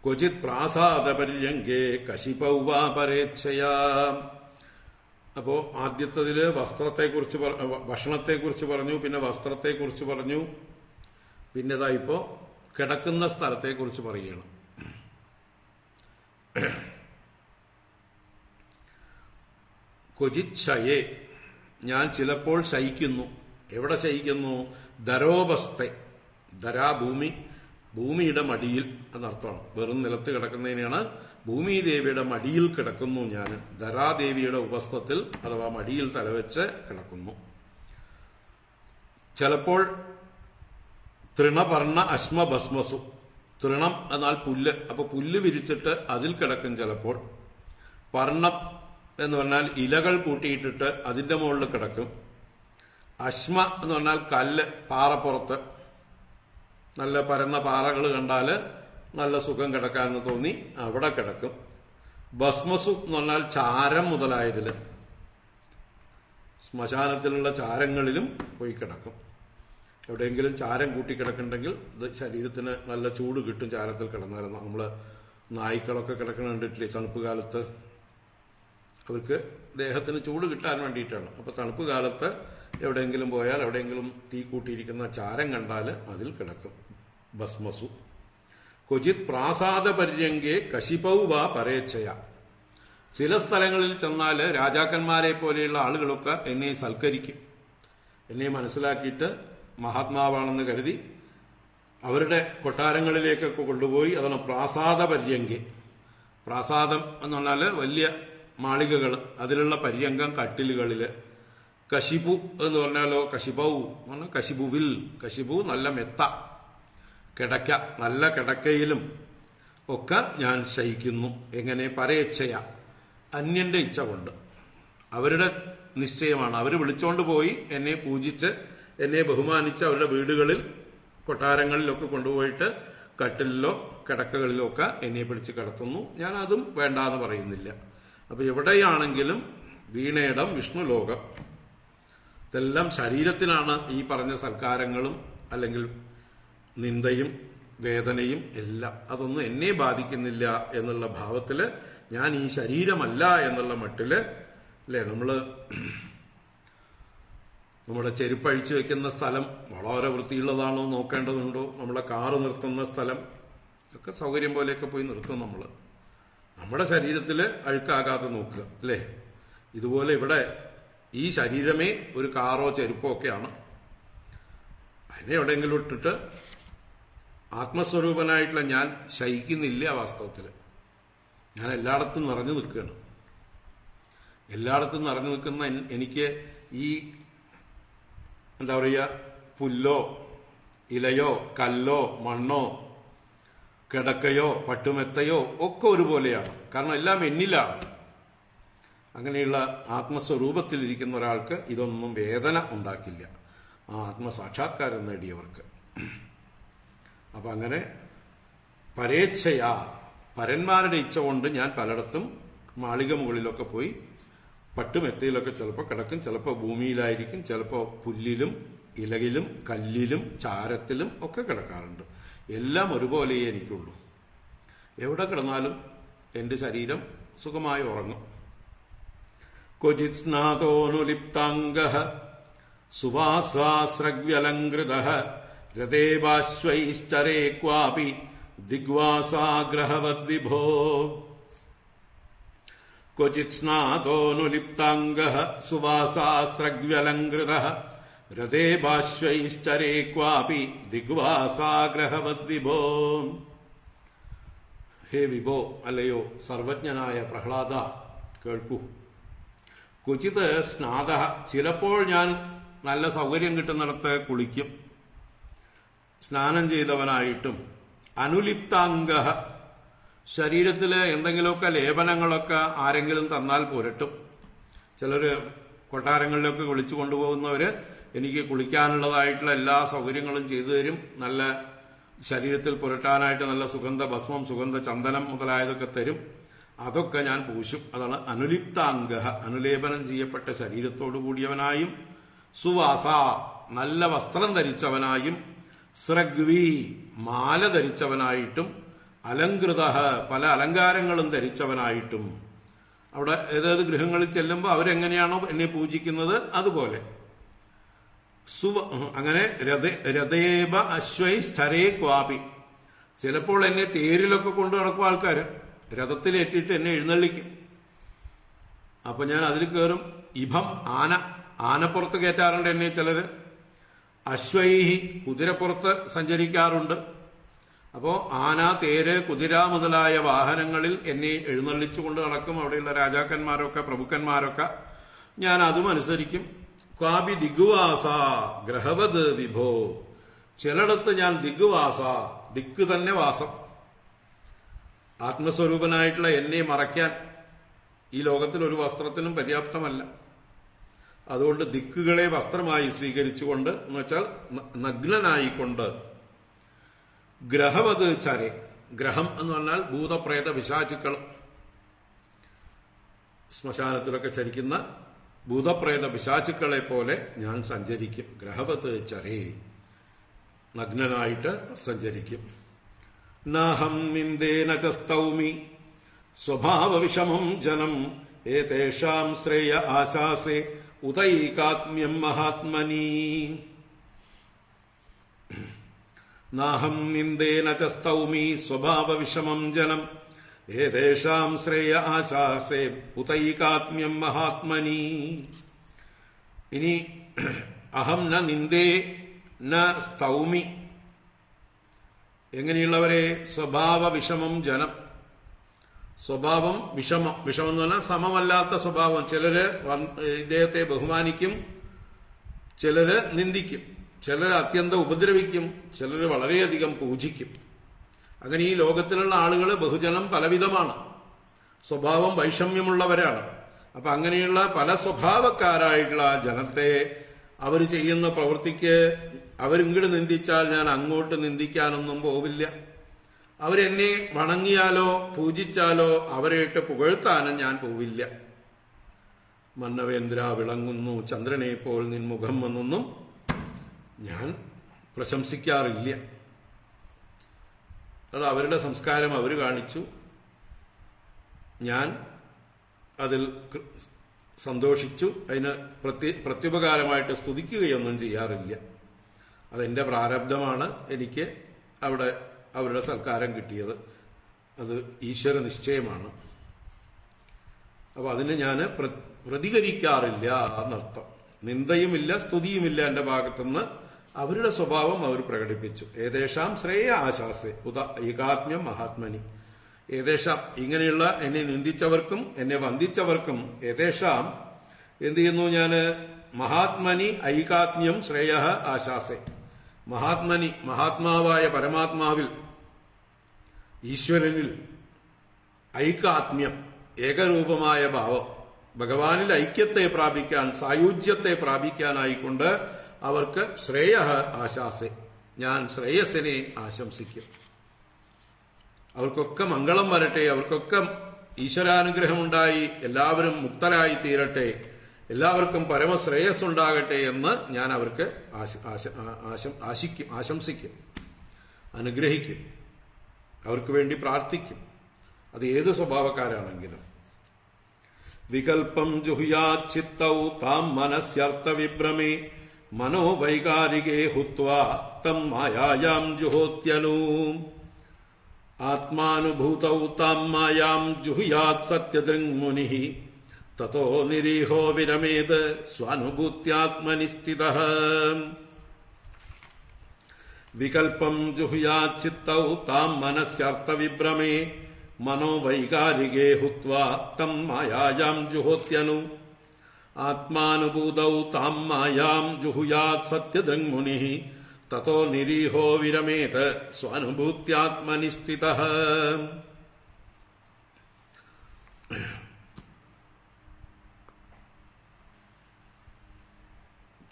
ക്വചിത് പ്രാസാദപര്യങ്കേ കശിപൗ വാ പരേച്ഛയാ. അപ്പോ ആദ്യത്തതില് വസ്ത്രത്തെക്കുറിച്ച്, ഭക്ഷണത്തെക്കുറിച്ച് പറഞ്ഞു, പിന്നെ വസ്ത്രത്തെക്കുറിച്ച് പറഞ്ഞു, പിന്നെ ഇതാ ഇപ്പോ കിടക്കുന്ന സ്ഥലത്തെക്കുറിച്ച് പറയുകയാണ്. ക്വചിച്ഛയേ, ഞാൻ ചിലപ്പോൾ ശയിക്കുന്നു. എവിടെ ശയിക്കുന്നു? ധരോപസ്ഥ, ധരാഭൂമി, ഭൂമിയുടെ മടിയിൽ എന്നർത്ഥമാണ്. വെറും നിലത്ത് കിടക്കുന്നതിനാണ് ഭൂമിദേവിയുടെ മടിയിൽ കിടക്കുന്നു ഞാൻ. ധരാദേവിയുടെ ഉപസ്ഥത്തിൽ അഥവാ മടിയിൽ തലവെച്ച് കിടക്കുന്നു. ചിലപ്പോൾ തൃണപർണ അശ്മഭസ്മസു, തൃണം എന്നാൽ പുല്ല്, അപ്പൊ പുല്ല് വിരിച്ചിട്ട് അതിൽ കിടക്കും ചിലപ്പോൾ. പർണം എന്ന് പറഞ്ഞാൽ ഇലകൾ കൂട്ടിയിട്ടിട്ട് അതിന്റെ മുകളിൽ കിടക്കും. അശ്മ എന്ന് പറഞ്ഞാൽ കല്ല്, പാറപ്പുറത്ത് നല്ല പരന്ന പാറകൾ കണ്ടാല് നല്ല സുഖം കിടക്കാമെന്ന് തോന്നി അവിടെ കിടക്കും. ഭസ്മസു എന്ന് പറഞ്ഞാൽ ചാരം മുതലായതില്, ശ്മശാനത്തിലുള്ള ചാരങ്ങളിലും പോയി കിടക്കും. എവിടെയെങ്കിലും ചാരം കൂട്ടിക്കിടക്കുന്നുണ്ടെങ്കിൽ ഇത് ശരീരത്തിന് നല്ല ചൂട് കിട്ടും. ചാരത്തിൽ കിടന്നായിരുന്നു നമ്മള് നായ്ക്കളൊക്കെ കിടക്കണ കണ്ടിട്ടില്ലേ തണുപ്പ് കാലത്ത്, അവർക്ക് ദേഹത്തിന് ചൂട് കിട്ടാൻ വേണ്ടിയിട്ടാണ്. അപ്പൊ തണുപ്പ് കാലത്ത് എവിടെയെങ്കിലും പോയാൽ എവിടെയെങ്കിലും തീ കൂട്ടിയിരിക്കുന്ന ചാരം കണ്ടാൽ അതിൽ കിടക്കും. ഭസ്മസു ക്വചിത് പ്രാസാദപര്യങ്കേ കശിപൗ വാ പരേച്ഛയ. ചില സ്ഥലങ്ങളിൽ ചെന്നാൽ രാജാക്കന്മാരെ പോലെയുള്ള ആളുകളൊക്കെ എന്നെ സൽക്കരിക്കും. എന്നെ മനസ്സിലാക്കിയിട്ട് മഹാത്മാവാണെന്ന് കരുതി അവരുടെ കൊട്ടാരങ്ങളിലേക്കൊക്കെ കൊണ്ടുപോയി അതാണ് പ്രാസാദപര്യങ്കേ. പ്രാസാദം എന്ന് പറഞ്ഞാൽ വലിയ മാളികകൾ, അതിലുള്ള പര്യങ്കം കട്ടിലുകളില്. കശിപു എന്ന് പറഞ്ഞാലോ കശിപൗ, കശിപുവിൽ, കശിപു നല്ല മെത്ത കിടക്ക, നല്ല കിടക്കയിലും ഒക്കെ ഞാൻ ശയിക്കുന്നു. എങ്ങനെ? പരേച്ഛയ, അന്യന്റെ ഇച്ഛ കൊണ്ട്. അവരുടെ നിശ്ചയമാണ്. അവർ വിളിച്ചോണ്ട് പോയി എന്നെ പൂജിച്ച് എന്നെ ബഹുമാനിച്ച് അവരുടെ വീടുകളിൽ കൊട്ടാരങ്ങളിലൊക്കെ കൊണ്ടുപോയിട്ട് കട്ടിലിലോ കിടക്കകളിലോ ഒക്കെ എന്നെ പിടിച്ച് കിടത്തുന്നു. ഞാൻ അതും വേണ്ടാന്ന് പറയുന്നില്ല. അപ്പൊ എവിടെയാണെങ്കിലും വീണയിടം വിഷ്ണുലോകം. ഇതെല്ലാം ശരീരത്തിനാണ് ഈ പറഞ്ഞ സൽക്കാരങ്ങളും അല്ലെങ്കിൽ നിന്ദയും വേദനയും എല്ലാം. അതൊന്നും എന്നെ ബാധിക്കുന്നില്ല എന്നുള്ള ഭാവത്തില് ഞാൻ ഈ ശരീരമല്ല എന്നുള്ള മട്ടില് അല്ലെ. നമ്മുടെ ചെരുപ്പഴിച്ചു വെക്കുന്ന സ്ഥലം വളരെ വൃത്തിയുള്ളതാണോ നോക്കേണ്ടതുണ്ടോ? നമ്മളെ കാറ് നിർത്തുന്ന സ്ഥലം ഒക്കെ സൗകര്യം പോലെയൊക്കെ പോയി നിർത്തും നമ്മള്. നമ്മുടെ ശരീരത്തില് അഴുക്കാകാതെ നോക്കുക അല്ലേ. ഇതുപോലെ ഇവിടെ ഈ ശരീരമേ ഒരു കാറോ ചെരുപ്പോ ഒക്കെയാണ്. അതിനെ എവിടെയെങ്കിലും ഇട്ടിട്ട് ആത്മസ്വരൂപനായിട്ടുള്ള ഞാൻ ശയിക്കുന്നില്ല. വാസ്തവത്തില് ഞാൻ എല്ലായിടത്തും നിറഞ്ഞു നിൽക്കുകയാണ്. എല്ലായിടത്തും നിറഞ്ഞു നിൽക്കുന്ന എനിക്ക് ഈ എന്താ പറയുക, പുല്ലോ ഇലയോ കല്ലോ മണ്ണോ കിടക്കയോ പട്ടുമെത്തയോ ഒക്കെ ഒരുപോലെയാണ്. കാരണം എല്ലാം എന്നിലാണ്. അങ്ങനെയുള്ള ആത്മസ്വരൂപത്തിലിരിക്കുന്ന ഒരാൾക്ക് ഇതൊന്നും വേദന ഉണ്ടാക്കില്ല, ആ ആത്മസാക്ഷാത്കാരം നേടിയവർക്ക്. അപ്പൊ അങ്ങനെ പരേച്ഛയാ, പരന്മാരുടെ ഇച്ഛ കൊണ്ട് ഞാൻ പലയിടത്തും മാളിക മുകളിലൊക്കെ പോയി പട്ടുമെത്തയിലൊക്കെ ചിലപ്പോൾ കിടക്കും. ചിലപ്പോൾ ഭൂമിയിലായിരിക്കും, ചിലപ്പോൾ പുല്ലിലും ഇലകിലും കല്ലിലും ചാരത്തിലും ഒക്കെ കിടക്കാറുണ്ട്. എല്ലാം ഒരുപോലെയേ എനിക്കുള്ളൂ. എവിടെ കിടന്നാലും എന്റെ ശരീരം സുഖമായി ഉറങ്ങും. ക്വചിത് സ്നാതോനുലിപ്താംഗഃ സുവാസാസ്രഗ്വ്യലങ്കൃതഃ രതേവാശ്വൈശ്ചരേ ക്വാപി ദിഗ്വാസാഗ്രഹവദ്വിഭോ ക്വചിത് സ്നാതോനുലിപ്താംഗഃ സുവാസാസ്രഗ്വ്യലങ്കൃതഃ രതേവാശ്വൈശ്ചരേ ക്വാപി ദിഗ്വാസാഗ്രഹവദ്വിഭോ. ഹേ വിഭോ, അല്ലയോ സർവജ്ഞനായ പ്രഹ്ലാദ, കേൾക്കൂ. ക്വചിത് സ്നാതഃ, ചിലപ്പോൾ ഞാൻ നല്ല സൗകര്യം കിട്ടുന്നിടത്ത് കുളിക്കും, സ്നാനം ചെയ്തവനായിട്ടും. അനുലിപ്താംഗഃ, ശരീരത്തില് എന്തെങ്കിലുമൊക്കെ ലേപനങ്ങളൊക്കെ ആരെങ്കിലും തന്നാൽ പുരട്ടും. ചിലര് കൊട്ടാരങ്ങളിലൊക്കെ വിളിച്ചു കൊണ്ടുപോകുന്നവര് എനിക്ക് കുളിക്കാനുള്ളതായിട്ടുള്ള എല്ലാ സൗകര്യങ്ങളും ചെയ്തു തരും. നല്ല ശരീരത്തിൽ പുരട്ടാനായിട്ട് നല്ല സുഗന്ധ ഭസ്മം, സുഗന്ധ ചന്ദനം മുതലായതൊക്കെ തരും. അതൊക്കെ ഞാൻ പൂശും. അതാണ് അനുലിപ്താംഗഃ, അനുലേപനം ചെയ്യപ്പെട്ട ശരീരത്തോടു കൂടിയവനായും. സുവാസ, നല്ല വസ്ത്രം ധരിച്ചവനായും. സ്രഗ്വി, മാല ധരിച്ചവനായിട്ടും. അലങ്കൃത, പല അലങ്കാരങ്ങളും ധരിച്ചവനായിട്ടും. അവിടെ ഏതേത് ഗൃഹങ്ങളിൽ ചെല്ലുമ്പോൾ അവരെങ്ങനെയാണോ എന്നെ പൂജിക്കുന്നത് അതുപോലെ. അങ്ങനെ രഥേബ അശ്വൈശ്ചരേ ക്വാപി, ചിലപ്പോൾ എന്നെ തേരിലൊക്കെ കൊണ്ടു നടക്കും ആൾക്കാർ, രഥത്തിലേറ്റിട്ട് എന്നെ എഴുന്നള്ളിക്കും. അപ്പൊ ഞാൻ അതിൽ കയറും. ഇഭം, ആനപ്പുറത്ത് കയറ്റാറുണ്ട് എന്നെ ചിലര്. അശ്വൈഹി, കുതിരപ്പുറത്ത് സഞ്ചരിക്കാറുണ്ട്. അപ്പോ ആന, തേര്, കുതിര മുതലായ വാഹനങ്ങളിൽ എന്നെ എഴുന്നള്ളിച്ചു കൊണ്ട് നടക്കും അവിടെയുള്ള രാജാക്കന്മാരൊക്കെ, പ്രഭുക്കന്മാരൊക്കെ. ഞാൻ അതും അനുസരിക്കും. ക്വാപി ദിഗ്വാസ ഗ്രഹവത് വിഭോ, ചിലയിടത്ത് ഞാൻ ദിഗ്വാസ, ദിക്ക് തന്നെ വാസം. ആത്മസ്വരൂപനായിട്ടുള്ള എന്നെ മറയ്ക്കാൻ ഈ ലോകത്തിൽ ഒരു വസ്ത്രത്തിനും പര്യാപ്തമല്ല. അതുകൊണ്ട് ദിക്കുകളെ വസ്ത്രമായി സ്വീകരിച്ചുകൊണ്ട്, എന്ന് വെച്ചാൽ നഗ്നനായിക്കൊണ്ട്. ഗ്രഹവത് ചരെ, ഗ്രഹം എന്ന് പറഞ്ഞാൽ ഭൂതപ്രേത പിശാചുക്കൾ, ശ്മശാനത്തിലൊക്കെ ചരിക്കുന്ന ഭൂതപ്രേത പിശാചുക്കളെ പോലെ ഞാൻ സഞ്ചരിക്കും. ഗ്രഹവത് ചരേ, നഗ്നനായിട്ട് സഞ്ചരിക്കും. നാഹം നിന്ദേന ച സ്തൗമി സ്വഭാവവിഷമം ജനം ഏതേഷാം ശ്രേയ ആശാസേ ഉദൈകാത്മ്യം മഹാത്മനി. നാഹം നിന്ദേന ച സ്തൗമി സ്വഭാവവിഷമം ജനം ഏതേഷാം ശ്രേയ ആശാസേ ഉദൈകാത്മ്യം മഹാത്മനി. ഇനി അഹം ന നിന്ദേ ന സ്തൗമി, എങ്ങനെയുള്ളവരെ? സ്വഭാവ വിഷമം ജനം, സ്വഭാവം വിഷമം. വിഷമം എന്ന് പറഞ്ഞാൽ സമമല്ലാത്ത സ്വഭാവം. ചിലര് ഇദ്ദേഹത്തെ ബഹുമാനിക്കും, ചിലര് നിന്ദിക്കും, ചിലര് അത്യന്തം ഉപദ്രവിക്കും, ചിലര് വളരെയധികം പൂജിക്കും. അങ്ങനെ ഈ ലോകത്തിലുള്ള ആളുകൾ ബഹുജനം പലവിധമാണ്, സ്വഭാവം വൈഷമ്യമുള്ളവരാണ്. അപ്പൊ അങ്ങനെയുള്ള പല സ്വഭാവക്കാരായിട്ടുള്ള ജനത്തെ അവർ ചെയ്യുന്ന പ്രവൃത്തിക്ക് അവരിങ്ങോട്ട് നിന്ദിച്ചാൽ ഞാൻ അങ്ങോട്ട് നിന്ദിക്കാനൊന്നും പോവില്ല. അവരെന്നെ വണങ്ങിയാലോ പൂജിച്ചാലോ അവരെയിട്ട് പുകഴ്ത്താനും ഞാൻ പോവില്ല. മന്നവേന്ദ്ര വിളങ്ങുന്നു ചന്ദ്രനെ പോൽ നിൻമുഖം എന്നൊന്നും ഞാൻ പ്രശംസിക്കാറില്ല. അത് അവരുടെ സംസ്കാരം അവർ കാണിച്ചു, ഞാൻ അതിൽ സന്തോഷിച്ചു. അതിന് പ്രത്യുപകാരമായിട്ട് സ്തുതിക്കുകയൊന്നും ചെയ്യാറില്ല. അതെന്റെ പ്രാരബ്ധമാണ്. എനിക്ക് അവിടെ അവരുടെ സൽക്കാരം കിട്ടിയത് അത് ഈശ്വര നിശ്ചയമാണ്. അപ്പൊ അതിന് ഞാൻ പ്രതികരിക്കാറില്ല എന്നർത്ഥം. നിന്ദയുമില്ല, സ്തുതിയുമില്ല എന്റെ ഭാഗത്തുനിന്ന്. അവരുടെ സ്വഭാവം അവർ പ്രകടിപ്പിച്ചു. ഏതേഷാം ശ്രേയ ആശാസെ ഏകാത്മ്യം മഹാത്മനി. ഏതേഷാം, ഇങ്ങനെയുള്ള എന്നെ നിന്ദിച്ചവർക്കും എന്നെ വന്ദിച്ചവർക്കും ഏതേഷാം എന്ത് ചെയ്യുന്നു ഞാന്? മഹാത്മനി ഐകാത്മ്യം ശ്രേയ ആശാസെ. മഹാത്മനി, മഹാത്മാവായ പരമാത്മാവിൽ, ഈശ്വരനിൽ ഐകാത്മ്യം, ഏകരൂപമായ ഭാവം, ഭഗവാനിൽ ഐക്യത്തെ പ്രാപിക്കാൻ, സായുജ്യത്തെ പ്രാപിക്കാനായിക്കൊണ്ട് അവർക്ക് ശ്രേയ ആശാസെ, ഞാൻ ശ്രേയസ്സിനെ ആശംസിക്കും. അവർക്കൊക്കെ മംഗളം വരട്ടെ, അവർക്കൊക്കെ ഈശ്വരാനുഗ്രഹമുണ്ടായി എല്ലാവരും മുക്തരായി തീരട്ടെ, എല്ലാവർക്കും പരമശ്രേയസ്സുണ്ടാകട്ടെ എന്ന് ഞാൻ അവർക്ക് ആശംസിക്കും, അനുഗ്രഹിക്കും, അവർക്ക് വേണ്ടി പ്രാർത്ഥിക്കും. അത് ഏത് സ്വഭാവക്കാരാണെങ്കിലും. വികൽപ്പം ജുഹ്യാച്ചിത്തൗ താം മനസ്യർത്ഥ വിഭ്രമേ മനോവൈകാരികേ ഹുത്വാ തം മായായാം ജുഹോത്യനൂ ആത്മാനുഭൂതൗ താം മായാം ജുഹുയാത് സത്യദൃങ്മുനിഃ തതോ നിരീഹോ വിരമേത് സ്വാനുഭൂത്യാത്മനി സ്ഥിതഃ വികൽപം ജുഹുയാത് ചിത്തൗ താം മനസ്യർത്ഥവിഭ്രമേ മനോവൈകാരികേ ഹുത്വാ തം മായായാം ജുഹോത്യനു ആത്മാനുഭൂതൗ താം മായാം ജുഹുയാത് സത്യദൃങ്മുനിഃ തതോ നിരീഹോ വിരമേത് സ്വാനുഭൂത്യാത്മനി സ്ഥിതഃ.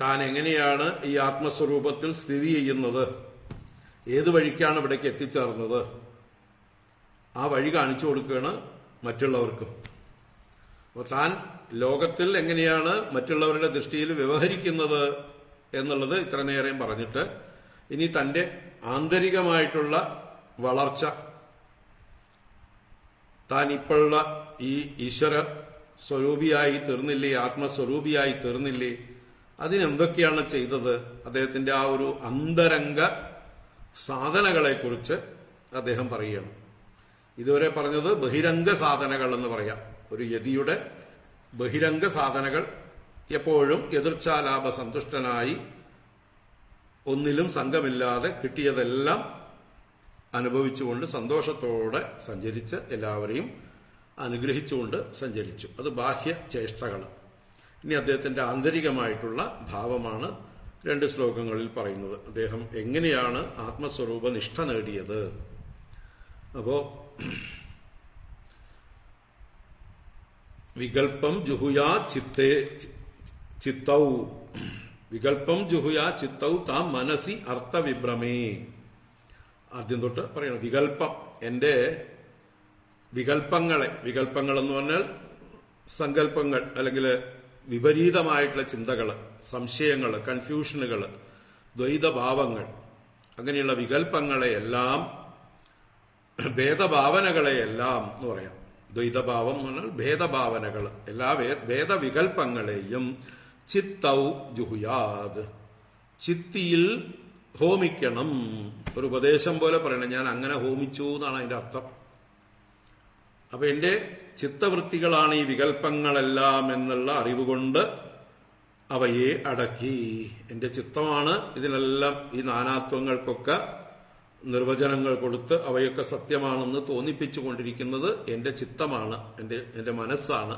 താൻ എങ്ങനെയാണ് ഈ ആത്മസ്വരൂപത്തിൽ സ്ഥിതി ചെയ്യുന്നത്, ഏത് വഴിക്കാണ് ഇവിടേക്ക് എത്തിച്ചേർന്നത്, ആ വഴി കാണിച്ചു കൊടുക്കുകയാണ് മറ്റുള്ളവർക്കും. അപ്പോൾ താൻ ലോകത്തിൽ എങ്ങനെയാണ് മറ്റുള്ളവരുടെ ദൃഷ്ടിയിൽ വ്യവഹരിക്കുന്നത് എന്നുള്ളത് ഇത്ര നേരം പറഞ്ഞിട്ട് ഇനി തന്റെ ആന്തരികമായിട്ടുള്ള വളർച്ച, താൻ ഇപ്പോഴുള്ള ഈ ഈശ്വര സ്വരൂപിയായി തീർന്നില്ലേ, ആത്മസ്വരൂപിയായി തീർന്നില്ലേ, അതിനെന്തൊക്കെയാണ് ചെയ്തത്, അദ്ദേഹത്തിന്റെ ആ ഒരു അന്തരംഗ സാധനകളെക്കുറിച്ച് അദ്ദേഹം പറയുകയാണ്. ഇതുവരെ പറഞ്ഞത് ബഹിരംഗ സാധനകൾ എന്ന് പറയാം. ഒരു യതിയുടെ ബഹിരംഗ സാധനകൾ എപ്പോഴും എതിർച്ചാലാഭ സന്തുഷ്ടനായി ഒന്നിലും സംഘമില്ലാതെ കിട്ടിയതെല്ലാം അനുഭവിച്ചുകൊണ്ട് സന്തോഷത്തോടെ സഞ്ചരിച്ച് എല്ലാവരെയും അനുഗ്രഹിച്ചുകൊണ്ട് സഞ്ചരിച്ചു. അത് ബാഹ്യ ചേഷ്ടകൾ. ഇനി അദ്ദേഹത്തിന്റെ ആന്തരികമായിട്ടുള്ള ഭാവമാണ് 2 ശ്ലോകങ്ങളിൽ പറയുന്നത്. അദ്ദേഹം എങ്ങനെയാണ് ആത്മസ്വരൂപ നിഷ്ഠ നേടിയത്. അപ്പോ വികൽപ്പം ജുഹുയാ ചിത്തൗ വികൽപ്പം ജുഹുയാ ചിത്തൗ താം മനസി അർത്ഥവിഭ്രമേ. ആദ്യം തൊട്ട് പറയണം വികൽപ്പം, എന്റെ വികൽപ്പങ്ങൾ എന്ന് പറഞ്ഞാൽ സങ്കല്പങ്ങൾ അല്ലെങ്കിൽ വിപരീതമായിട്ടുള്ള ചിന്തകൾ, സംശയങ്ങൾ, കൺഫ്യൂഷനുകൾ, ദ്വൈതഭാവങ്ങൾ, അങ്ങനെയുള്ള വികൽപ്പങ്ങളെയെല്ലാം, ഭേദഭാവനകളെയെല്ലാം എന്ന് പറയാം. ദ്വൈതഭാവം എന്ന് പറഞ്ഞാൽ ഭേദഭാവനകൾ, എല്ലാ ഭേദവികൽപ്പങ്ങളെയും ചിത്തൗ ജുഹുയാത്, ചിത്തിയിൽ ഹോമിക്കണം. ഒരു ഉപദേശം പോലെ പറയണം, ഞാൻ അങ്ങനെ ഹോമിച്ചു എന്നാണ് അതിന്റെ അർത്ഥം. അപ്പൊ എന്റെ ചിത്തവൃത്തികളാണ് ഈ വികൽപ്പങ്ങളെല്ലാം എന്നുള്ള അറിവുകൊണ്ട് അവയെ അടക്കി. എന്റെ ചിത്തമാണ് ഇതിനെല്ലാം, ഈ നാനാത്വങ്ങൾക്കൊക്കെ നിർവചനങ്ങൾ കൊടുത്ത് അവയൊക്കെ സത്യമാണെന്ന് തോന്നിപ്പിച്ചുകൊണ്ടിരിക്കുന്നത് എന്റെ ചിത്തമാണ്, എന്റെ മനസ്സാണ്,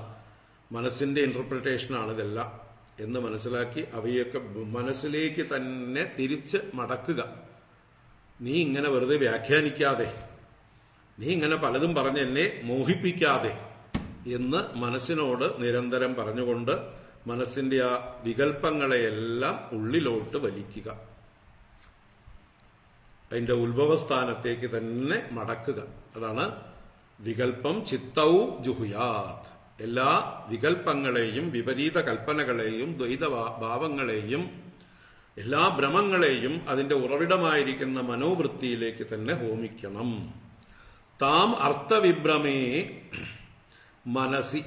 മനസ്സിന്റെ ഇന്റർപ്രിട്ടേഷനാണ് ഇതെല്ലാം എന്ന് മനസ്സിലാക്കി അവയൊക്കെ മനസ്സിലേക്ക് തന്നെ തിരിച്ച് മടക്കുക. നീ ഇങ്ങനെ വെറുതെ വ്യാഖ്യാനിക്കാതെ, നീ ഇങ്ങനെ പലതും പറഞ്ഞ് എന്നെ മോഹിപ്പിക്കാതെ എന്ന് മനസ്സിനോട് നിരന്തരം പറഞ്ഞുകൊണ്ട് മനസ്സിന്റെ ആ വികൽപ്പങ്ങളെയെല്ലാം ഉള്ളിലോട്ട് വലിക്കുക, അതിന്റെ ഉത്ഭവസ്ഥാനത്തേക്ക് തന്നെ മടക്കുക. അതാണ് വികൽപ്പം ചിത്തൗ ജുഹുയാത്. എല്ലാ വികൽപ്പങ്ങളെയും, വിപരീത കൽപ്പനകളെയും, ദ്വൈത ഭാവങ്ങളെയും, എല്ലാ ഭ്രമങ്ങളെയും അതിന്റെ ഉറവിടമായിരിക്കുന്ന മനോവൃത്തിയിലേക്ക് തന്നെ ഹോമിക്കണം. താം അർത്ഥവിഭ്രമേ മനസി.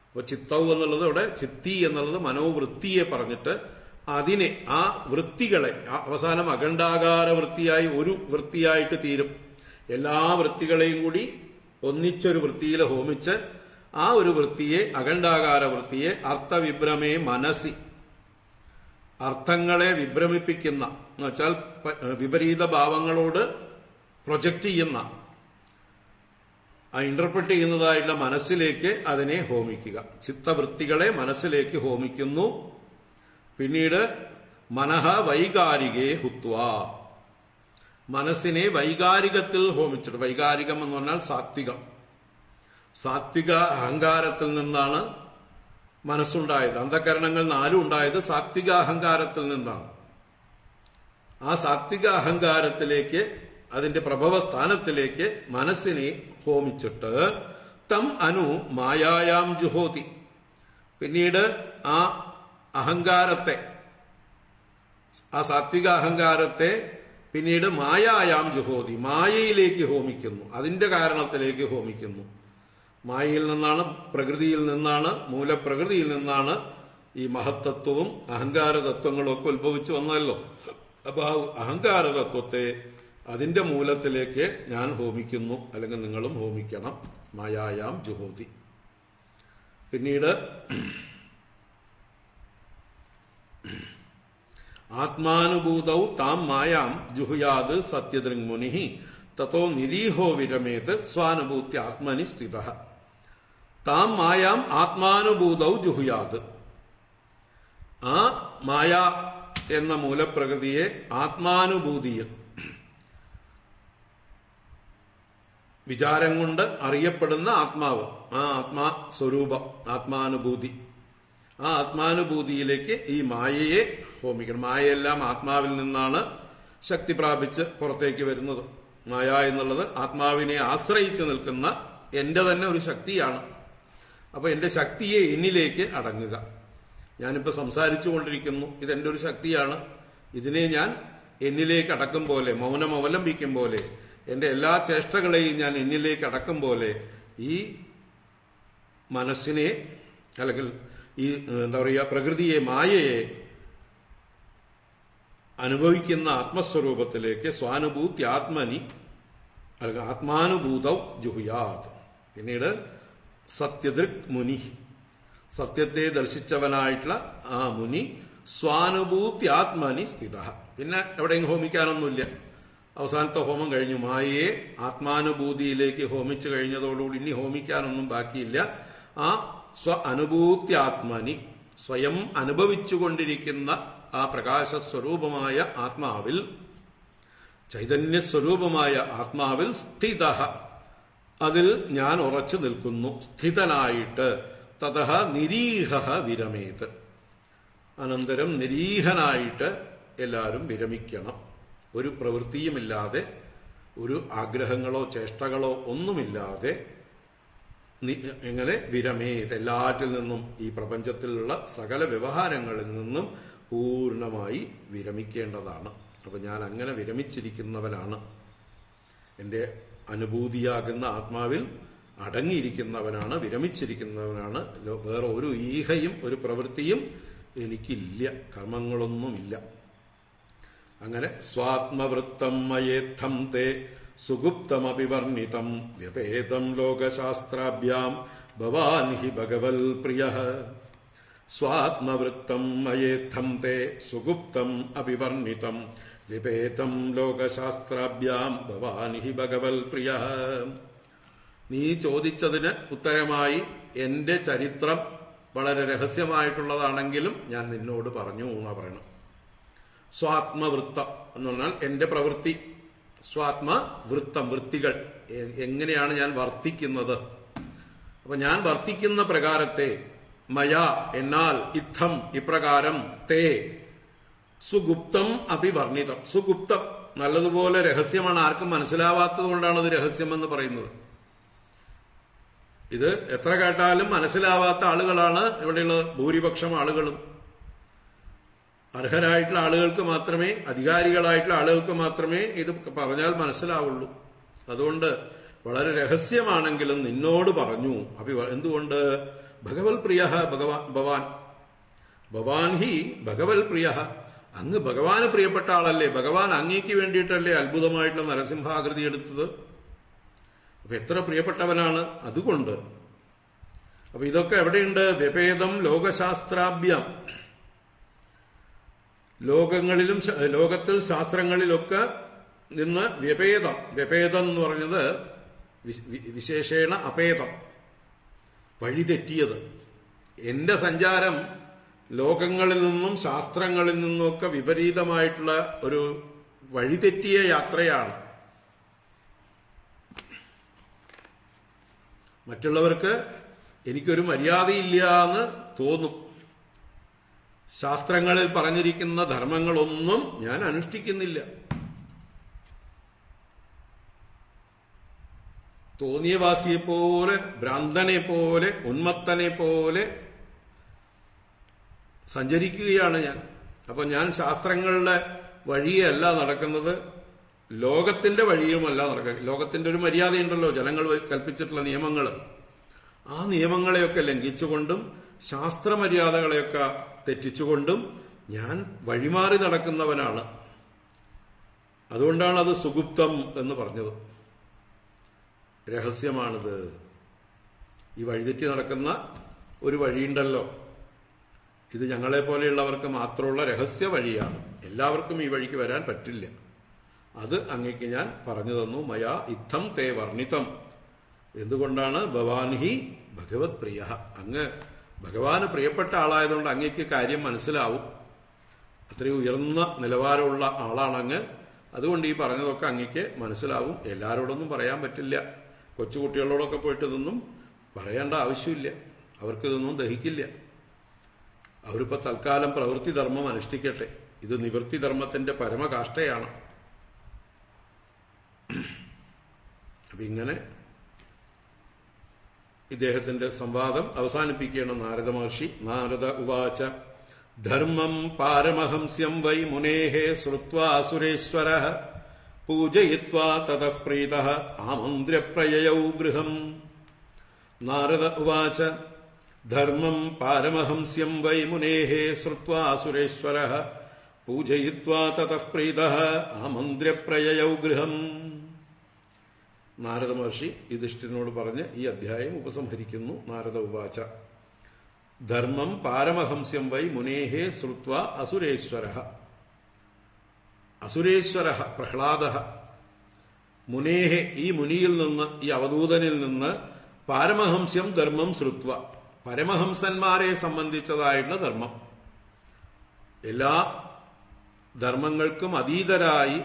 അപ്പൊ ചിത്തൗ എന്നുള്ളത് ഇവിടെ ചിത്തി എന്നുള്ളത് മനോവൃത്തിയെ പറഞ്ഞിട്ട് അതിനെ, ആ വൃത്തികളെ, അവസാനം അഖണ്ഡാകാര വൃത്തിയായി ഒരു വൃത്തിയായിട്ട് തീരും. എല്ലാ വൃത്തികളെയും കൂടി ഒന്നിച്ചൊരു വൃത്തിയിൽ ഹോമിച്ച് ആ ഒരു വൃത്തിയെ, അഖണ്ഡാകാര വൃത്തിയെ അർത്ഥവിഭ്രമേ മനസി, അർത്ഥങ്ങളെ വിഭ്രമിപ്പിക്കുന്ന എന്ന് വെച്ചാൽ വിപരീത ഭാവങ്ങളോട് പ്രൊജക്റ്റ് ചെയ്യുന്ന, ആ ഇന്റർപ്രറ്റ് ചെയ്യുന്നതായിട്ടുള്ള മനസ്സിലേക്ക് അതിനെ ഹോമിക്കുക. ചിത്തവൃത്തികളെ മനസ്സിലേക്ക് ഹോമിക്കുന്നു. പിന്നീട് മനഃ വൈകാരികേ ഹുത്വാ, മനസ്സിനെ വൈകാരികത്തിൽ ഹോമിച്ചിട്ട്, വൈകാരികം എന്ന് പറഞ്ഞാൽ സാത്വികം, സാത്വിക അഹങ്കാരത്തിൽ നിന്നാണ് മനസ്സുണ്ടായത്. അന്ധകരണങ്ങൾ 4 ഉണ്ടായത് സാത്വിക അഹങ്കാരത്തിൽ നിന്നാണ്. ആ സാത്വിക അഹങ്കാരത്തിലേക്ക്, അതിന്റെ പ്രഭവ സ്ഥാനത്തിലേക്ക് മനസ്സിനെ ഹോമിച്ചിട്ട് തം അനു മായായാം ജുഹോതി, പിന്നീട് ആ അഹങ്കാരത്തെ, ആ സാത്വിക അഹങ്കാരത്തെ പിന്നീട് മായായാം ജുഹോതി, മായയിലേക്ക് ഹോമിക്കുന്നു, അതിന്റെ കാരണത്തിലേക്ക് ഹോമിക്കുന്നു. മായയിൽ നിന്നാണ്, പ്രകൃതിയിൽ നിന്നാണ്, മൂലപ്രകൃതിയിൽ നിന്നാണ് ഈ മഹത്തത്വവും അഹങ്കാര തത്വങ്ങളും ഒക്കെ ഉത്ഭവിച്ചു വന്നല്ലോ. അപ്പൊ ആ അഹങ്കാര തത്വത്തെ അതിന്റെ മൂലത്തിലേക്ക് ഞാൻ ഹോമിക്കുന്നു, അല്ലെങ്കിൽ നിങ്ങളും ഹോമിക്കണം. മായായാം ജുഹോതി. പിന്നീട് ആത്മാനുഭൂതൗ താം മായാം ജുഹുയാത് സത്യദൃങ്മുനി തതോ നിരീഹോ വിരമേത് സ്വാനുഭൂത്യ ആത്മനി സ്ഥിതഃ. താം മായാം ആത്മാനുഭൂതൗ ജുഹുയാത്. ആ മായ എന്ന മൂലപ്രകൃതിയെ ആത്മാനുഭൂതിയിൽ വിചാരം കൊണ്ട് അറിയപ്പെടുന്ന ആത്മാവ്, ആ ആത്മാ സ്വരൂപം, ആത്മാനുഭൂതി, ആ ആത്മാനുഭൂതിയിലേക്ക് ഈ മായയെ ഹോമിക്കണം. മായയെല്ലാം ആത്മാവിൽ നിന്നാണ് ശക്തി പ്രാപിച്ച് പുറത്തേക്ക് വരുന്നത്. മായ എന്നുള്ളത് ആത്മാവിനെ ആശ്രയിച്ച് നിൽക്കുന്ന എന്റെ തന്നെ ഒരു ശക്തിയാണ്. അപ്പൊ എന്റെ ശക്തിയെ എന്നിലേക്ക് അടങ്ങുക. ഞാനിപ്പോ സംസാരിച്ചു കൊണ്ടിരിക്കുന്നു, ഇതെന്റെ ഒരു ശക്തിയാണ്. ഇതിനെ ഞാൻ എന്നിലേക്ക് അടക്കും പോലെ, മൗനം അവലംബിക്കും പോലെ, എന്റെ എല്ലാ ചേഷ്ടകളെയും ഞാൻ എന്നിലേക്ക് അടക്കും പോലെ ഈ മനസ്സിനെ, അല്ലെങ്കിൽ ഈ എന്താ പറയുക, പ്രകൃതിയെ, മായയെ അനുഭവിക്കുന്ന ആത്മസ്വരൂപത്തിലേക്ക് സ്വാനുഭൂതി ആത്മനി, അല്ലെങ്കിൽ ആത്മാനുഭൂതൗ ജുഹുയാത്. പിന്നീട് സത്യദൃക് മുനി, സത്യത്തെ ദർശിച്ചവനായിട്ടുള്ള ആ മുനി സ്വാനുഭൂതി ആത്മനി സ്ഥിത. പിന്നെ എവിടെയും ഹോമിക്കാനൊന്നുമില്ല. അവസാനത്തെ ഹോമം കഴിഞ്ഞു. മായയെ ആത്മാനുഭൂതിയിലേക്ക് ഹോമിച്ചു കഴിഞ്ഞതോടുകൂടി ഇനി ഹോമിക്കാനൊന്നും ബാക്കിയില്ല. ആ സ്വ അനുഭൂത്യാത്മനി, സ്വയം അനുഭവിച്ചുകൊണ്ടിരിക്കുന്ന ആ പ്രകാശസ്വരൂപമായ ആത്മാവിൽ, ചൈതന്യസ്വരൂപമായ ആത്മാവിൽ സ്ഥിത, അതിൽ ഞാൻ ഉറച്ചു നിൽക്കുന്നു, സ്ഥിതനായിട്ട്. തതഃ നിരീഹ വിരമേത്. അനന്തരം നിരീഹനായിട്ട് എല്ലാവരും വിരമിക്കണം. ഒരു പ്രവൃത്തിയുമില്ലാതെ, ഒരു ആഗ്രഹങ്ങളോ ചേഷ്ടകളോ ഒന്നുമില്ലാതെ എങ്ങനെ വിരമേത്, എല്ലാറ്റിൽ നിന്നും, ഈ പ്രപഞ്ചത്തിലുള്ള സകല വ്യവഹാരങ്ങളിൽ നിന്നും പൂർണ്ണമായി വിരമിക്കേണ്ടതാണ്. അപ്പൊ ഞാൻ അങ്ങനെ വിരമിച്ചിരിക്കുന്നവനാണ്. എന്റെ അനുഭൂതിയാകുന്ന ആത്മാവിൽ അടങ്ങിയിരിക്കുന്നവനാണ്, വിരമിച്ചിരിക്കുന്നവനാണ്. വേറെ ഒരു ഈഹയും ഒരു പ്രവൃത്തിയും എനിക്കില്ല, കർമ്മങ്ങളൊന്നുമില്ല. അങ്ങനെ സ്വാത്മവൃത്തം മയേത്ഥം തേ സുഗുപ്തമഭിവർണിതം വ്യപേതം ലോകശാസ്ത്രാഭ്യാം ഭവാൻ ഹി ഭഗവൽ പ്രിയഃ. സ്വാത്മവൃത്തം മയേത്ഥം തേ സുഗുപ്തം അഭിവർണിതം വിപേതം ലോകശാസ്ത്രാഭ്യാം ഭവാൻ ഹി ഭഗവൽ പ്രിയഃ. നീ ചോദിച്ചതിന് ഉത്തരമായി എന്റെ ചരിത്രം വളരെ രഹസ്യമായിട്ടുള്ളതാണെങ്കിലും ഞാൻ നിന്നോട് പറഞ്ഞു എന്നാ പറയണം. സ്വാത്മവൃത്തം എന്ന് പറഞ്ഞാൽ എന്റെ പ്രവൃത്തി. സ്വാത്മവൃത്തം, വൃത്തികൾ, എങ്ങനെയാണ് ഞാൻ വർത്തിക്കുന്നത്. അപ്പൊ ഞാൻ വർത്തിക്കുന്ന പ്രകാരത്തെ മയ, എന്നാൽ, ഇത്തം, ഇപ്രകാരം, തേ, സുഗുപ്തം അഭിവർണിതം. സുഗുപ്തം, നല്ലതുപോലെ രഹസ്യമാണ്, ആർക്കും മനസ്സിലാവാത്തത് കൊണ്ടാണ് ഇത് രഹസ്യമെന്ന് പറയുന്നത്. ഇത് എത്ര കേട്ടാലും മനസ്സിലാവാത്ത ആളുകളാണ് ഇവിടെയുള്ള ഭൂരിപക്ഷം ആളുകളും. അർഹരായിട്ടുള്ള ആളുകൾക്ക് മാത്രമേ, അധികാരികളായിട്ടുള്ള ആളുകൾക്ക് മാത്രമേ ഇത് പറഞ്ഞാൽ മനസ്സിലാവുള്ളൂ. അതുകൊണ്ട് വളരെ രഹസ്യമാണെങ്കിലും നിന്നോട് പറഞ്ഞു. എന്തുകൊണ്ട്? ഭഗവൽ പ്രിയ ഭവാൻ, ഭവാൻ ഹി ഭഗവൽ പ്രിയ. അങ്ങ് ഭഗവാന് പ്രിയപ്പെട്ട ആളല്ലേ. ഭഗവാൻ അങ്ങേക്ക് വേണ്ടിയിട്ടല്ലേ അത്ഭുതമായിട്ടുള്ള നരസിംഹാകൃതി എടുത്തത്. അപ്പൊ എത്ര പ്രിയപ്പെട്ടവനാണ്. അതുകൊണ്ട് അപ്പൊ ഇതൊക്കെ എവിടെയുണ്ട്? വ്യപേദം ലോകശാസ്ത്രാഭ്യം. ലോകങ്ങളിലും ലോകത്തിൽ ശാസ്ത്രങ്ങളിലൊക്കെ നിന്ന് വ്യപേദം. വ്യപേദം എന്ന് പറഞ്ഞത് വിശേഷേണ അപേദം, വഴിതെറ്റിയത്. എന്റെ സഞ്ചാരം ലോകങ്ങളിൽ നിന്നും ശാസ്ത്രങ്ങളിൽ നിന്നുമൊക്കെ വിപരീതമായിട്ടുള്ള ഒരു വഴിതെറ്റിയ യാത്രയാണ്. മറ്റുള്ളവർക്ക് എനിക്കൊരു മര്യാദയില്ല എന്ന് തോന്നും. ശാസ്ത്രങ്ങളിൽ പറഞ്ഞിരിക്കുന്ന ധർമ്മങ്ങളൊന്നും ഞാൻ അനുഷ്ഠിക്കുന്നില്ല. തോന്നിയവാസിയെപ്പോലെ, ഭ്രാന്തനെ പോലെ, ഉന്മത്തനെ പോലെ സഞ്ചരിക്കുകയാണ് ഞാൻ. അപ്പൊ ഞാൻ ശാസ്ത്രങ്ങളുടെ വഴിയല്ല നടക്കുന്നത്, ലോകത്തിന്റെ വഴിയുമല്ല നടക്കുക. ലോകത്തിന്റെ ഒരു മര്യാദയുണ്ടല്ലോ, ജനങ്ങൾ കൽപ്പിച്ചിട്ടുള്ള നിയമങ്ങൾ. ആ നിയമങ്ങളെയൊക്കെ ലംഘിച്ചുകൊണ്ടും ശാസ്ത്രമര്യാദകളെയൊക്കെ തെറ്റിച്ചുകൊണ്ടും ഞാൻ വഴിമാറി നടക്കുന്നവനാണ്. അതുകൊണ്ടാണ് അത് സുഗുപ്തം എന്ന് പറഞ്ഞത്. രഹസ്യമാണിത്. ഈ വഴിതെറ്റി നടക്കുന്ന ഒരു വഴിയുണ്ടല്ലോ, ഇത് ഞങ്ങളെപ്പോലെയുള്ളവർക്ക് മാത്രമുള്ള രഹസ്യ വഴിയാണ്. എല്ലാവർക്കും ഈ വഴിക്ക് വരാൻ പറ്റില്ല. അത് അങ്ങേക്ക് ഞാൻ പറഞ്ഞു തന്നു. മയാ ഇത്തം തേ വർണ്ണിതം. എന്തുകൊണ്ടാണ്? ഭവാൻഹി ഭഗവത് പ്രിയ. അങ്ങ് ഭഗവാന് പ്രിയപ്പെട്ട ആളായതുകൊണ്ട് അങ്ങേക്ക് കാര്യം മനസ്സിലാവും. അത്രയും ഉയർന്ന നിലവാരമുള്ള ആളാണ് അങ്ങ്. അതുകൊണ്ട് ഈ പറഞ്ഞതൊക്കെ അങ്ങേക്ക് മനസ്സിലാവും. എല്ലാവരോടൊന്നും പറയാൻ പറ്റില്ല. കൊച്ചുകുട്ടികളോടൊക്കെ പോയിട്ട് ഇതൊന്നും പറയേണ്ട ആവശ്യമില്ല. അവർക്കിതൊന്നും ദഹിക്കില്ല. അവരിപ്പോ തൽക്കാലം പ്രവൃത്തി ധർമ്മം അനുഷ്ഠിക്കട്ടെ. ഇത് നിവൃത്തി ധർമ്മത്തിന്റെ പരമകാഷ്ഠയാണ്. അപ്പൊ ഇങ്ങനെ ഇദ്ദേഹത്തിന്റെ സംവാദം അവസാനിപ്പിക്കുകയാണ് നാരദ മഹർഷി. നാരദ ഉവാച ധർമ്മം പാരമഹംസ്യം വൈ മുനേഹേ ശ്രുത്വാ സുരേശ്വരഃ പൂജയിത്വാ തതഃ പ്രീതഃ ആമന്ത്ര്യപ്രയയൗ ഗൃഹം. നാരദ ഉവാച ധർമ്മം പാരമഹംസ്യം വൈ മുനേഹേ ശ്രുത്വാ സുരേശ്വരഃ പൂജയിത്വാ തതഃ പ്രീതഃ ആമന്ത്ര്യപ്രയയൗ ഗൃഹം. നാരദ മഹർഷി യുധിഷ്ഠിരനോട് പറഞ്ഞ് ഈ അധ്യായം ഉപസംഹരിക്കുന്നു. നാരദ ഉവാച ധർമ്മം പാരമഹംസ്യം വൈ മുനേഹേ ശ്രുത്വാ അസുരേശ്വരഃ. അസുരേശ്വരഃ പ്രഹ്ലാദഃ മുനേഹേ ഈ മുനിയിൽ നിന്ന്, ഈ അവധൂതനിൽ നിന്ന്, പാരമഹംസ്യം ധർമ്മം ശ്രുത്വ പരമഹംസന്മാരെ സംബന്ധിച്ചതായിട്ടുള്ള ധർമ്മം, എല്ലാ ധർമ്മങ്ങൾക്കും അതീതരായി,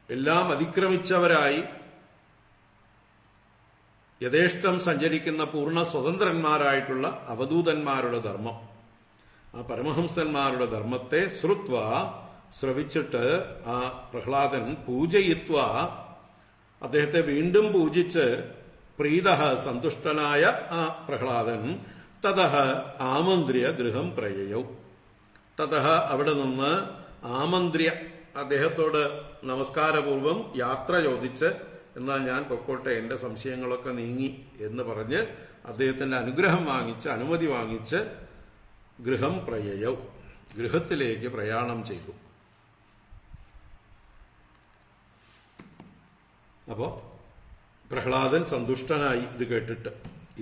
എല്ലാം അതിക്രമിച്ചവരായി യഥേഷ്ടം സഞ്ചരിക്കുന്ന പൂർണ്ണ സ്വതന്ത്രന്മാരായിട്ടുള്ള അവധൂതന്മാരുടെ ധർമ്മം, ആ പരമഹംസന്മാരുടെ ധർമ്മത്തെ ശ്രുത്വ ശ്രവിച്ചിട്ട് ആ പ്രഹ്ലാദൻ പൂജയിത്വ അദ്ദേഹത്തെ വീണ്ടും പൂജിച്ച് പ്രീതഃ സന്തുഷ്ടനായ ആ പ്രഹ്ലാദൻ തതഃ ആമന്ത്ര്യ ഗൃഹം പ്രയയൗ. തതഃ അവിടെ നിന്ന് ആമന്ത്ര്യ അദ്ദേഹത്തോട് നമസ്കാരപൂർവം യാത്ര ചോദിച്ച് എന്നാൽ ഞാൻ പൊക്കോട്ടെ, എന്റെ സംശയങ്ങളൊക്കെ നീങ്ങി എന്ന് പറഞ്ഞ് അദ്ദേഹത്തിന്റെ അനുഗ്രഹം വാങ്ങിച്ച്, അനുമതി വാങ്ങിച്ച് ഗൃഹം പ്രയയൗ ഗൃഹത്തിലേക്ക് പ്രയാണം ചെയ്തു. അപ്പോ പ്രഹ്ലാദൻ സന്തുഷ്ടനായി ഇത് കേട്ടിട്ട്,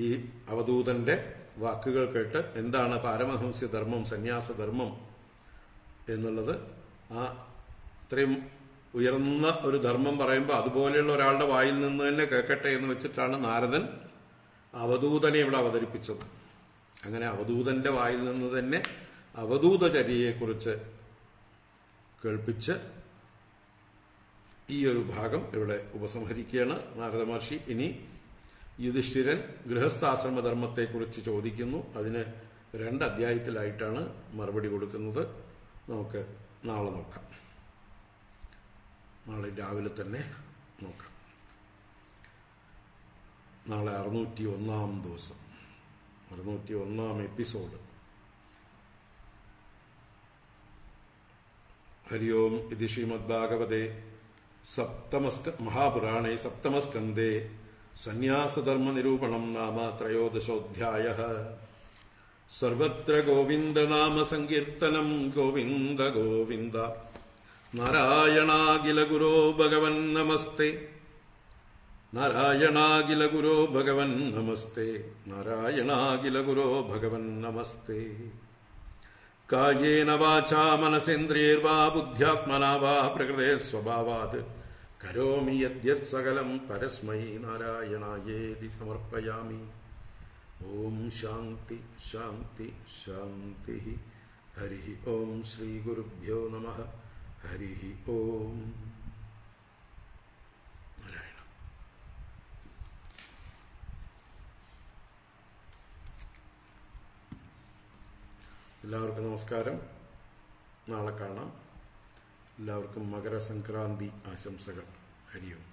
ഈ അവധൂതന്റെ വാക്കുകൾ കേട്ട്. എന്താണ് പാരമഹംസ്യ ധർമ്മം, സന്യാസധർമ്മം എന്നുള്ളത്? ആ ഇത്രയും ഉയർന്ന ഒരു ധർമ്മം പറയുമ്പോൾ അതുപോലെയുള്ള ഒരാളുടെ വായിൽ നിന്ന് തന്നെ കേൾക്കട്ടെ എന്ന് വെച്ചിട്ടാണ് നാരദൻ അവധൂതനെ ഇവിടെ അവതരിപ്പിച്ചത്. അങ്ങനെ അവധൂതന്റെ വായിൽ നിന്ന് തന്നെ അവധൂതചര്യയെക്കുറിച്ച് കേൾപ്പിച്ച് ഈ ഒരു ഭാഗം ഇവിടെ ഉപസംഹരിക്കുകയാണ് നാരദ മഹർഷി. ഇനി യുധിഷ്ഠിരൻ ഗൃഹസ്ഥാശ്രമധർമ്മത്തെക്കുറിച്ച് ചോദിക്കുന്നു. അതിന് 2 അധ്യായത്തിലായിട്ടാണ് മറുപടി കൊടുക്കുന്നത്. നമുക്ക് നാളെ നോക്കാം. നാളെ രാവിലെ തന്നെ നോക്കാം. നാളെ 601 ദിവസം, 601 എപ്പിസോഡ്. ഹരി ഓം. ഇത് ശ്രീമദ്ഭാഗവതേ മഹാപുരാണേ സപ്തമസ്കന്ധേ സന്യാസധർമ്മനിരൂപണം നാമ 13 സർവത്ര ഗോവിന്ദനാമ സങ്കീർത്തനം. ഗോവിന്ദ ഗോവിന്ദ. നാരായണാഖില ഗുരോ ഭഗവൻ നമസ്തേ. നാരായണാഖില ഗുരോ ഭഗവൻ നമസ്തേ. നാരായണാഖില ഗുരോ ഭഗവൻ നമസ്തേ. കായേന വാചാ മനസേന്ദ്രിയൈർവാ ബുദ്ധ്യാത്മനാ വാ പ്രകൃതേ സ്വഭാവാത് കരോമി യദ്യത് സകലം പരസ്മൈ നാരായണായേതി സമർപ്പയാമി. ഓം ശാന്തി ശാന്തി ശാന്തി. ഹരി ഓം. ശ്രീ ഗുരുഭ്യോ നമഃ. ഹരി ഓം. നാരായണ. എല്ലാവർക്കും നമസ്കാരം. നാളെ കാണാം. എല്ലാവർക്കും മകരസംക്രാന്തി ആശംസകൾ. ഹരി ഓം.